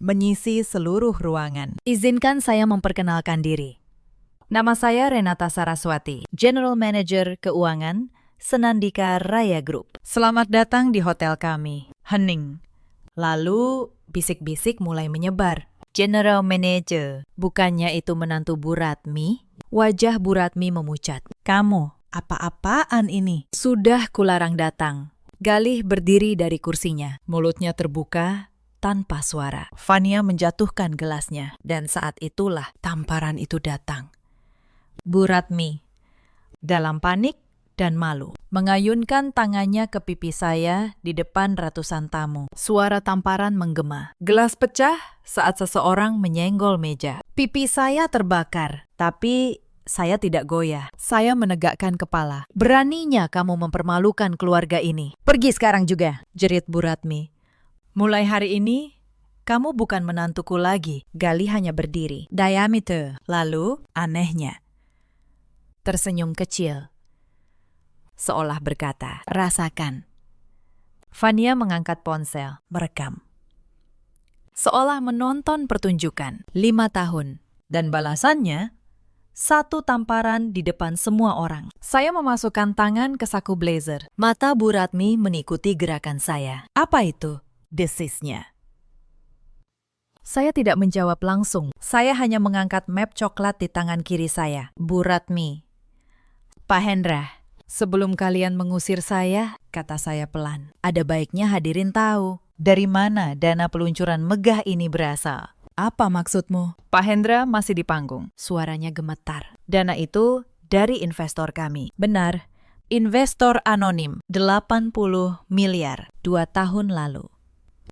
menyisi seluruh ruangan. Izinkan saya memperkenalkan diri. Nama saya Renata Saraswati, General Manager Keuangan Senandika Raya Group. Selamat datang di hotel kami. Hening. Lalu bisik-bisik mulai menyebar. General Manager, bukannya itu menantu Bu Ratmi? Wajah Bu Ratmi memucat. Kamu, apa-apaan ini? Sudah kularang datang. Galih berdiri dari kursinya. Mulutnya terbuka tanpa suara. Fania menjatuhkan gelasnya. Dan saat itulah tamparan itu datang. Bu Ratmi, dalam panik dan malu, mengayunkan tangannya ke pipi saya di depan ratusan tamu. Suara tamparan menggema. Gelas pecah saat seseorang menyenggol meja. Pipi saya terbakar, tapi saya tidak goyah. Saya menegakkan kepala. Beraninya kamu mempermalukan keluarga ini. Pergi sekarang juga, jerit Bu Ratmi. Mulai hari ini, kamu bukan menantuku lagi. Gali hanya berdiri. Diameter. Lalu, anehnya, tersenyum kecil, seolah berkata, rasakan. Fania mengangkat ponsel, merekam. Seolah menonton pertunjukan. 5 tahun. Dan balasannya, 1 tamparan di depan semua orang. Saya memasukkan tangan ke saku blazer. Mata Bu Ratmi mengikuti gerakan saya. Apa itu? Desisnya. Saya tidak menjawab langsung. Saya hanya mengangkat map coklat di tangan kiri saya. Bu Ratmi. Pak Hendra, sebelum kalian mengusir saya, kata saya pelan, ada baiknya hadirin tahu dari mana dana peluncuran megah ini berasal. Apa maksudmu? Pak Hendra masih di panggung. Suaranya gemetar. Dana itu dari investor kami. Benar. Investor anonim. 80 miliar. 2 tahun lalu.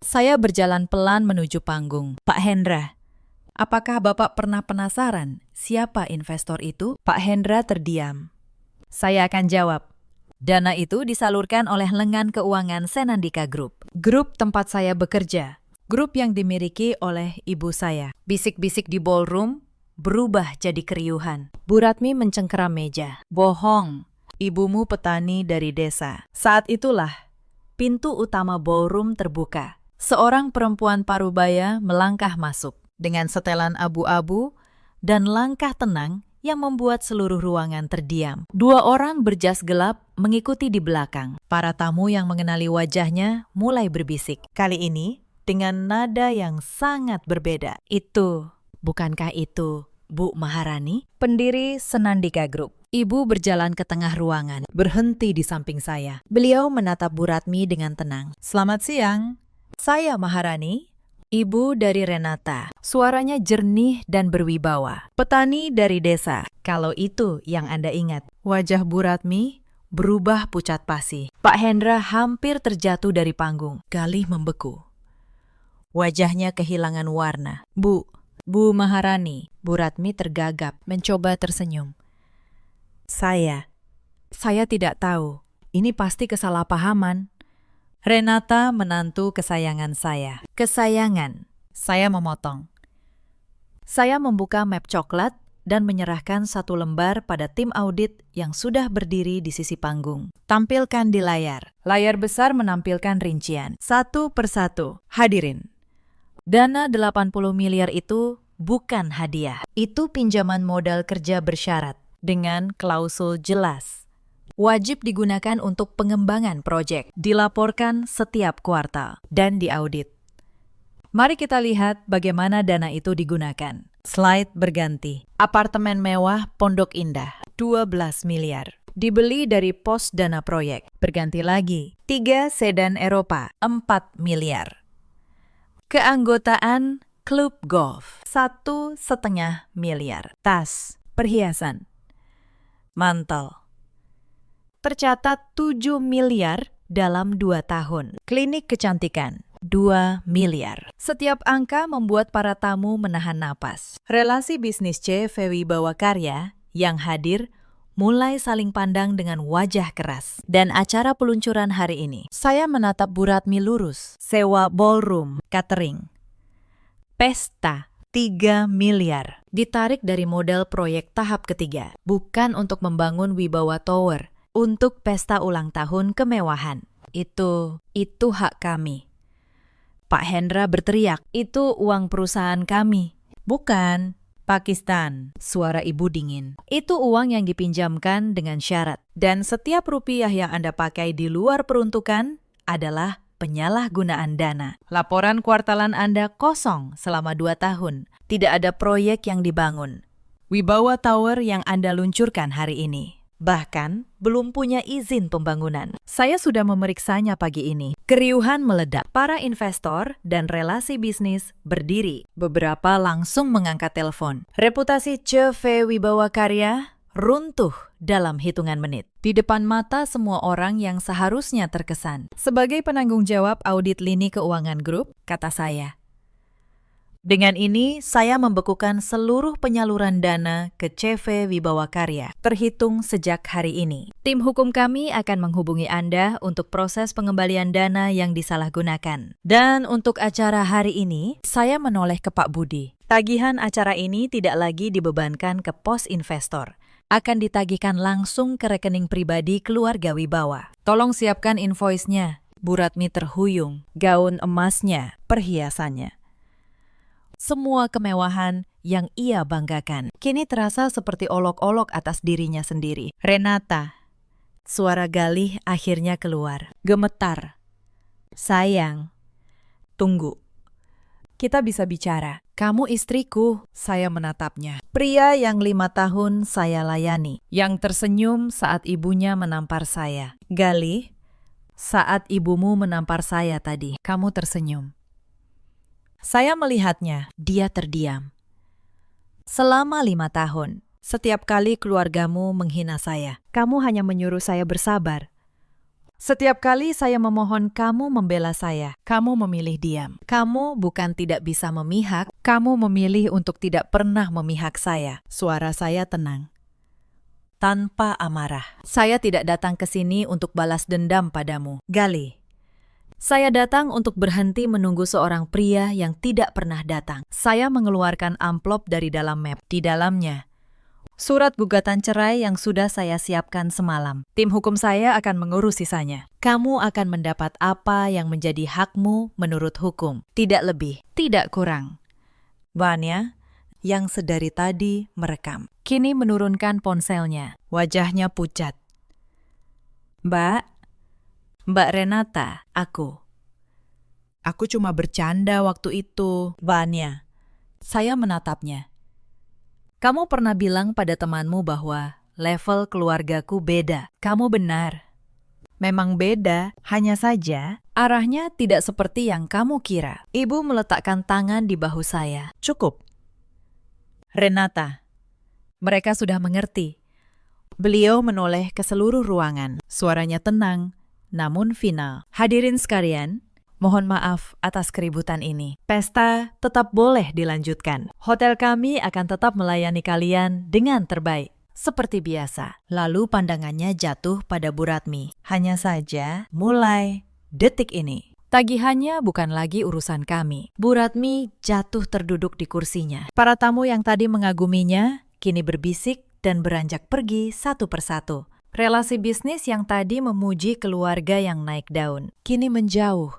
Saya berjalan pelan menuju panggung. Pak Hendra, apakah Bapak pernah penasaran siapa investor itu? Pak Hendra terdiam. Saya akan jawab. Dana itu disalurkan oleh lengan keuangan Senandika Group. Grup tempat saya bekerja. grup yang dimiliki oleh ibu saya. Bisik-bisik di ballroom berubah jadi keriuhan. Bu Ratmi mencengkeram meja. Bohong, ibumu petani dari desa. Saat itulah pintu utama ballroom terbuka. Seorang perempuan parubaya melangkah masuk dengan setelan abu-abu dan langkah tenang yang membuat seluruh ruangan terdiam. Dua orang berjas gelap mengikuti di belakang. Para tamu yang mengenali wajahnya mulai berbisik. Kali ini dengan nada yang sangat berbeda. Bukankah itu Bu Maharani? Pendiri Senandika Group. Ibu berjalan ke tengah ruangan, berhenti di samping saya. Beliau menatap Bu Ratmi dengan tenang. Selamat siang. Saya Maharani, ibu dari Renata. Suaranya jernih dan berwibawa. Petani dari desa, kalau itu yang Anda ingat. Wajah Bu Ratmi berubah pucat pasi. Pak Hendra hampir terjatuh dari panggung. Galih membeku. Wajahnya kehilangan warna. Bu Maharani. Bu Ratmi tergagap, mencoba tersenyum. Saya tidak tahu. Ini pasti kesalahpahaman. Renata menantu kesayangan saya. Kesayangan. Saya memotong. Saya membuka map coklat dan menyerahkan satu lembar pada tim audit yang sudah berdiri di sisi panggung. Tampilkan di layar. Layar besar menampilkan rincian. Satu persatu. Hadirin. Dana 80 miliar itu bukan hadiah. Itu pinjaman modal kerja bersyarat dengan klausul jelas. Wajib digunakan untuk pengembangan proyek, dilaporkan setiap kuartal, dan diaudit. Mari kita lihat bagaimana dana itu digunakan. Slide berganti. Apartemen mewah Pondok Indah, 12 miliar. Dibeli dari pos dana proyek. Berganti lagi. 3 sedan Eropa, 4 miliar. Keanggotaan klub golf, 1,5 miliar. Tas, perhiasan, mantel. Tercatat 7 miliar dalam 2 tahun. Klinik kecantikan, 2 miliar. Setiap angka membuat para tamu menahan napas. Relasi bisnis CV Wibawa Karya yang hadir mulai saling pandang dengan wajah keras. Dan acara peluncuran hari ini, saya menatap Bu Ratmi lurus. Sewa ballroom, catering, pesta, 3 miliar. Ditarik dari modal proyek tahap ketiga. Bukan untuk membangun Wibawa Tower, untuk pesta ulang tahun kemewahan. Itu hak kami. Pak Hendra berteriak, itu uang perusahaan kami. Bukan, Pakistan, suara ibu dingin. Itu uang yang dipinjamkan dengan syarat. Dan setiap rupiah yang Anda pakai di luar peruntukan adalah penyalahgunaan dana. Laporan kuartalan Anda kosong selama 2 tahun. Tidak ada proyek yang dibangun. Wibawa Tower yang Anda luncurkan hari ini bahkan belum punya izin pembangunan. Saya sudah memeriksanya pagi ini. Keriuhan meledak. Para investor dan relasi bisnis berdiri. Beberapa langsung mengangkat telepon. Reputasi CV Wibawa Karya runtuh dalam hitungan menit. Di depan mata semua orang yang seharusnya terkesan. Sebagai penanggung jawab audit lini keuangan grup, kata saya, dengan ini, saya membekukan seluruh penyaluran dana ke CV Wibawa Karya, terhitung sejak hari ini. Tim hukum kami akan menghubungi Anda untuk proses pengembalian dana yang disalahgunakan. Dan untuk acara hari ini, saya menoleh ke Pak Budi. Tagihan acara ini tidak lagi dibebankan ke pos investor. Akan ditagihkan langsung ke rekening pribadi keluarga Wibawa. Tolong siapkan invoice-nya. Bu Ratmi terhuyung. Gaun emasnya, perhiasannya. Semua kemewahan yang ia banggakan kini terasa seperti olok-olok atas dirinya sendiri. Renata, suara Galih akhirnya keluar. Gemetar. Sayang, tunggu. Kita bisa bicara. Kamu istriku, saya menatapnya. Pria yang 5 tahun saya layani, yang tersenyum saat ibunya menampar saya. Galih, saat ibumu menampar saya tadi, kamu tersenyum. Saya melihatnya, dia terdiam. Selama 5 tahun, setiap kali keluargamu menghina saya, kamu hanya menyuruh saya bersabar. Setiap kali saya memohon kamu membela saya, kamu memilih diam. Kamu bukan tidak bisa memihak, kamu memilih untuk tidak pernah memihak saya. Suara saya tenang. Tanpa amarah. Saya tidak datang ke sini untuk balas dendam padamu. Galih, Saya datang untuk berhenti menunggu seorang pria yang tidak pernah datang. Saya mengeluarkan amplop dari dalam map. Di dalamnya, surat gugatan cerai yang sudah saya siapkan semalam. Tim hukum saya akan mengurus sisanya. Kamu akan mendapat apa yang menjadi hakmu menurut hukum. Tidak lebih, tidak kurang. Vanya, yang sedari tadi merekam, kini menurunkan ponselnya. Wajahnya pucat. Mbak Renata, aku. Aku cuma bercanda waktu itu, Vanya. Saya menatapnya. Kamu pernah bilang pada temanmu bahwa level keluargaku beda. Kamu benar. Memang beda, hanya saja arahnya tidak seperti yang kamu kira. Ibu meletakkan tangan di bahu saya. Cukup. Renata. Mereka sudah mengerti. Beliau menoleh ke seluruh ruangan. Suaranya tenang, namun final. Hadirin sekalian, mohon maaf atas keributan ini. Pesta tetap boleh dilanjutkan. Hotel kami akan tetap melayani kalian dengan terbaik. Seperti biasa. Lalu pandangannya jatuh pada Bu Ratmi. Hanya saja, mulai detik ini, tagihannya bukan lagi urusan kami. Bu Ratmi jatuh terduduk di kursinya. Para tamu yang tadi mengaguminya, kini berbisik dan beranjak pergi satu persatu. Relasi bisnis yang tadi memuji keluarga yang naik daun, kini menjauh,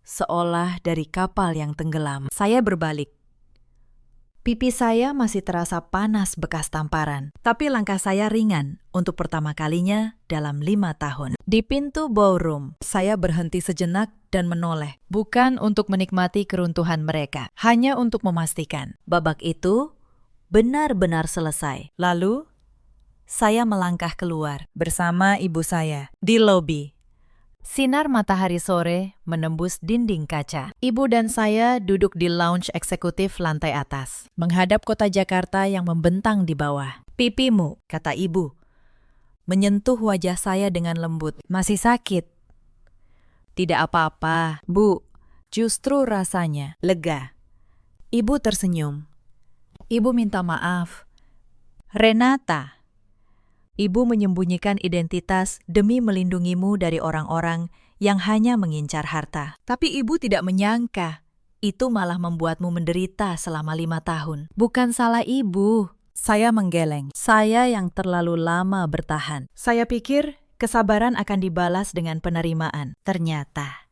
seolah dari kapal yang tenggelam. Saya berbalik. Pipi saya masih terasa panas bekas tamparan, tapi langkah saya ringan untuk pertama kalinya dalam 5 tahun. Di pintu ballroom, saya berhenti sejenak dan menoleh, bukan untuk menikmati keruntuhan mereka, hanya untuk memastikan babak itu benar-benar selesai. Lalu, saya melangkah keluar bersama ibu saya di lobi. Sinar matahari sore menembus dinding kaca. Ibu dan saya duduk di lounge eksekutif lantai atas, menghadap kota Jakarta yang membentang di bawah. Pipimu, kata ibu, menyentuh wajah saya dengan lembut. Masih sakit? Tidak apa-apa, Bu. Justru rasanya lega. Ibu tersenyum. Ibu minta maaf. Renata. Ibu menyembunyikan identitas demi melindungimu dari orang-orang yang hanya mengincar harta. Tapi ibu tidak menyangka, itu malah membuatmu menderita selama 5 tahun. Bukan salah ibu. Saya menggeleng. Saya yang terlalu lama bertahan. Saya pikir kesabaran akan dibalas dengan penerimaan. Ternyata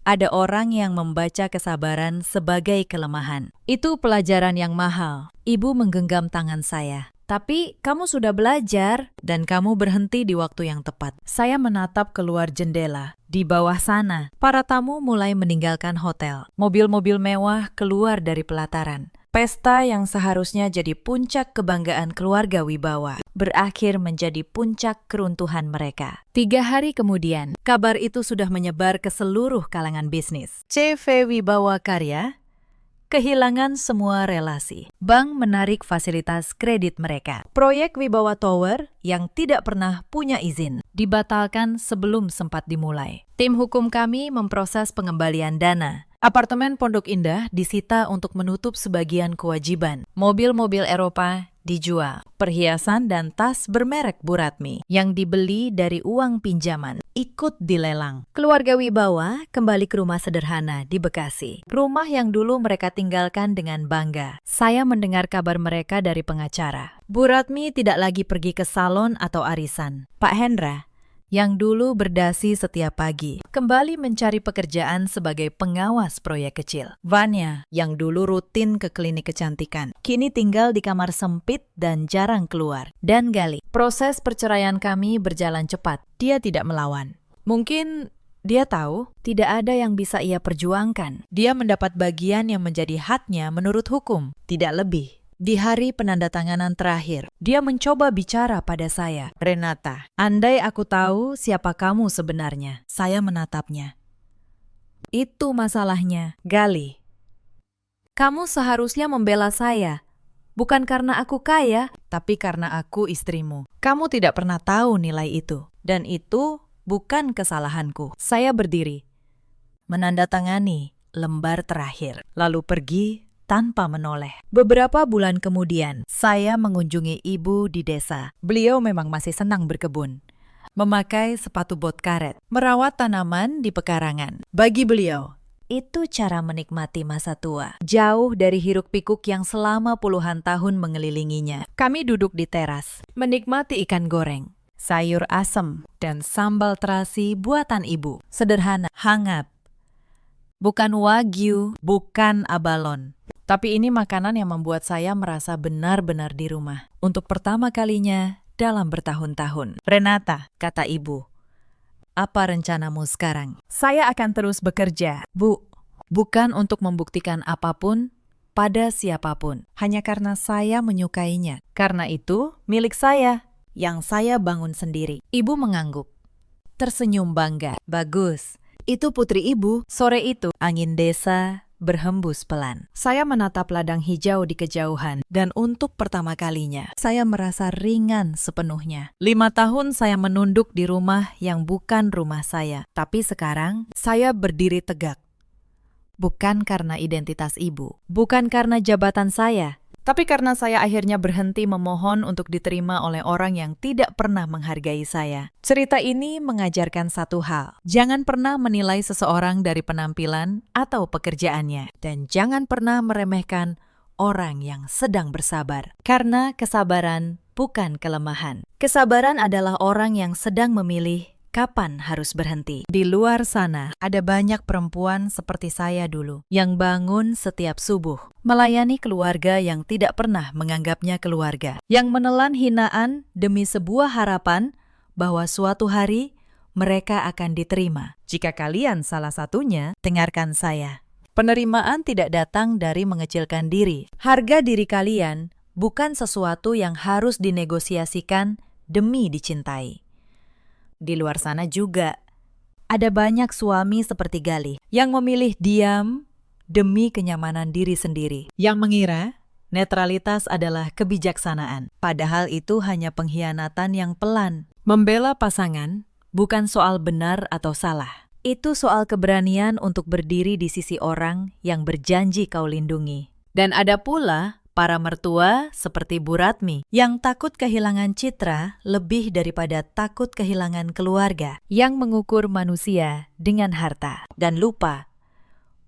ada orang yang membaca kesabaran sebagai kelemahan. Itu pelajaran yang mahal. Ibu menggenggam tangan saya. Tapi kamu sudah belajar dan kamu berhenti di waktu yang tepat. Saya menatap keluar jendela. Di bawah sana, para tamu mulai meninggalkan hotel. Mobil-mobil mewah keluar dari pelataran. Pesta yang seharusnya jadi puncak kebanggaan keluarga Wibawa berakhir menjadi puncak keruntuhan mereka. 3 hari kemudian, kabar itu sudah menyebar ke seluruh kalangan bisnis. CV Wibawa Karya kehilangan semua relasi. Bank menarik fasilitas kredit mereka. Proyek Wibawa Tower yang tidak pernah punya izin dibatalkan sebelum sempat dimulai. Tim hukum kami memproses pengembalian dana. Apartemen Pondok Indah disita untuk menutup sebagian kewajiban. Mobil-mobil Eropa dijual. Perhiasan dan tas bermerek Bu Ratmi yang dibeli dari uang pinjaman ikut dilelang. Keluarga Wibawa kembali ke rumah sederhana di Bekasi. Rumah yang dulu mereka tinggalkan dengan bangga. Saya mendengar kabar mereka dari pengacara. Bu Ratmi tidak lagi pergi ke salon atau arisan. Pak Hendra, yang dulu berdasi setiap pagi, kembali mencari pekerjaan sebagai pengawas proyek kecil. Vanya, yang dulu rutin ke klinik kecantikan, kini tinggal di kamar sempit dan jarang keluar. Dan Gali, proses perceraian kami berjalan cepat. Dia tidak melawan. Mungkin dia tahu tidak ada yang bisa ia perjuangkan. Dia mendapat bagian yang menjadi haknya menurut hukum, tidak lebih. Di hari penandatanganan terakhir, dia mencoba bicara pada saya. Renata, andai aku tahu siapa kamu sebenarnya. Saya menatapnya. Itu masalahnya, Gali. Kamu seharusnya membela saya. Bukan karena aku kaya, tapi karena aku istrimu. Kamu tidak pernah tahu nilai itu. Dan itu bukan kesalahanku. Saya berdiri, menandatangani lembar terakhir, lalu pergi tanpa menoleh. Beberapa bulan kemudian, saya mengunjungi ibu di desa. Beliau memang masih senang berkebun. memakai sepatu bot karet, merawat tanaman di pekarangan. Bagi beliau, itu cara menikmati masa tua, jauh dari hiruk-pikuk yang selama puluhan tahun mengelilinginya. Kami duduk di teras, menikmati ikan goreng, sayur asem, dan sambal terasi buatan ibu. Sederhana, hangat. Bukan wagyu, bukan abalon. Tapi ini makanan yang membuat saya merasa benar-benar di rumah. Untuk pertama kalinya dalam bertahun-tahun. Renata, kata ibu, apa rencanamu sekarang? Saya akan terus bekerja, Bu. Bukan untuk membuktikan apapun pada siapapun. Hanya karena saya menyukainya. Karena itu milik saya, yang saya bangun sendiri. Ibu mengangguk, tersenyum bangga. Bagus, itu putri ibu. Sore itu, angin desa berhembus pelan. Saya menatap ladang hijau di kejauhan, dan untuk pertama kalinya, saya merasa ringan sepenuhnya. 5 tahun saya menunduk di rumah yang bukan rumah saya, tapi sekarang saya berdiri tegak. Bukan karena identitas ibu, bukan karena jabatan saya, tapi karena saya akhirnya berhenti memohon untuk diterima oleh orang yang tidak pernah menghargai saya. Cerita ini mengajarkan satu hal. Jangan pernah menilai seseorang dari penampilan atau pekerjaannya. Dan jangan pernah meremehkan orang yang sedang bersabar. Karena kesabaran bukan kelemahan. Kesabaran adalah orang yang sedang memilih kapan harus berhenti. Di luar sana, ada banyak perempuan seperti saya dulu, yang bangun setiap subuh, melayani keluarga yang tidak pernah menganggapnya keluarga, yang menelan hinaan demi sebuah harapan bahwa suatu hari mereka akan diterima. Jika kalian salah satunya, dengarkan saya. Penerimaan tidak datang dari mengecilkan diri. Harga diri kalian bukan sesuatu yang harus dinegosiasikan demi dicintai. Di luar sana juga ada banyak suami seperti Galih yang memilih diam demi kenyamanan diri sendiri, yang mengira netralitas adalah kebijaksanaan, padahal itu hanya pengkhianatan yang pelan. Membela pasangan bukan soal benar atau salah. Itu soal keberanian untuk berdiri di sisi orang yang berjanji kau lindungi. Dan ada pula para mertua seperti Bu Ratmi yang takut kehilangan citra lebih daripada takut kehilangan keluarga, yang mengukur manusia dengan harta dan lupa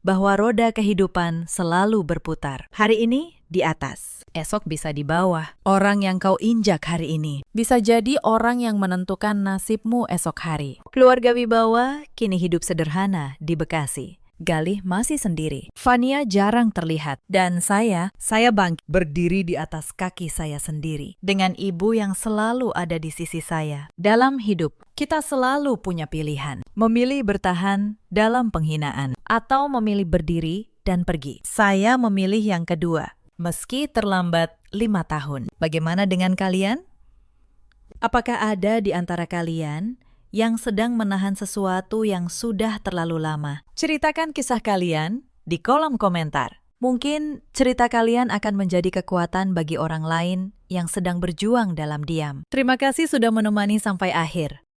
bahwa roda kehidupan selalu berputar. Hari ini di atas, esok bisa di bawah. Orang yang kau injak hari ini bisa jadi orang yang menentukan nasibmu esok hari. Keluarga Wibawa kini hidup sederhana di Bekasi. Galih masih sendiri. Fania jarang terlihat. Dan saya bangkit berdiri di atas kaki saya sendiri. Dengan ibu yang selalu ada di sisi saya. Dalam hidup, kita selalu punya pilihan. Memilih bertahan dalam penghinaan. Atau memilih berdiri dan pergi. Saya memilih yang kedua. Meski terlambat 5 tahun. Bagaimana dengan kalian? Apakah ada di antara kalian yang sedang menahan sesuatu yang sudah terlalu lama? Ceritakan kisah kalian di kolom komentar. Mungkin cerita kalian akan menjadi kekuatan bagi orang lain yang sedang berjuang dalam diam. Terima kasih sudah menemani sampai akhir.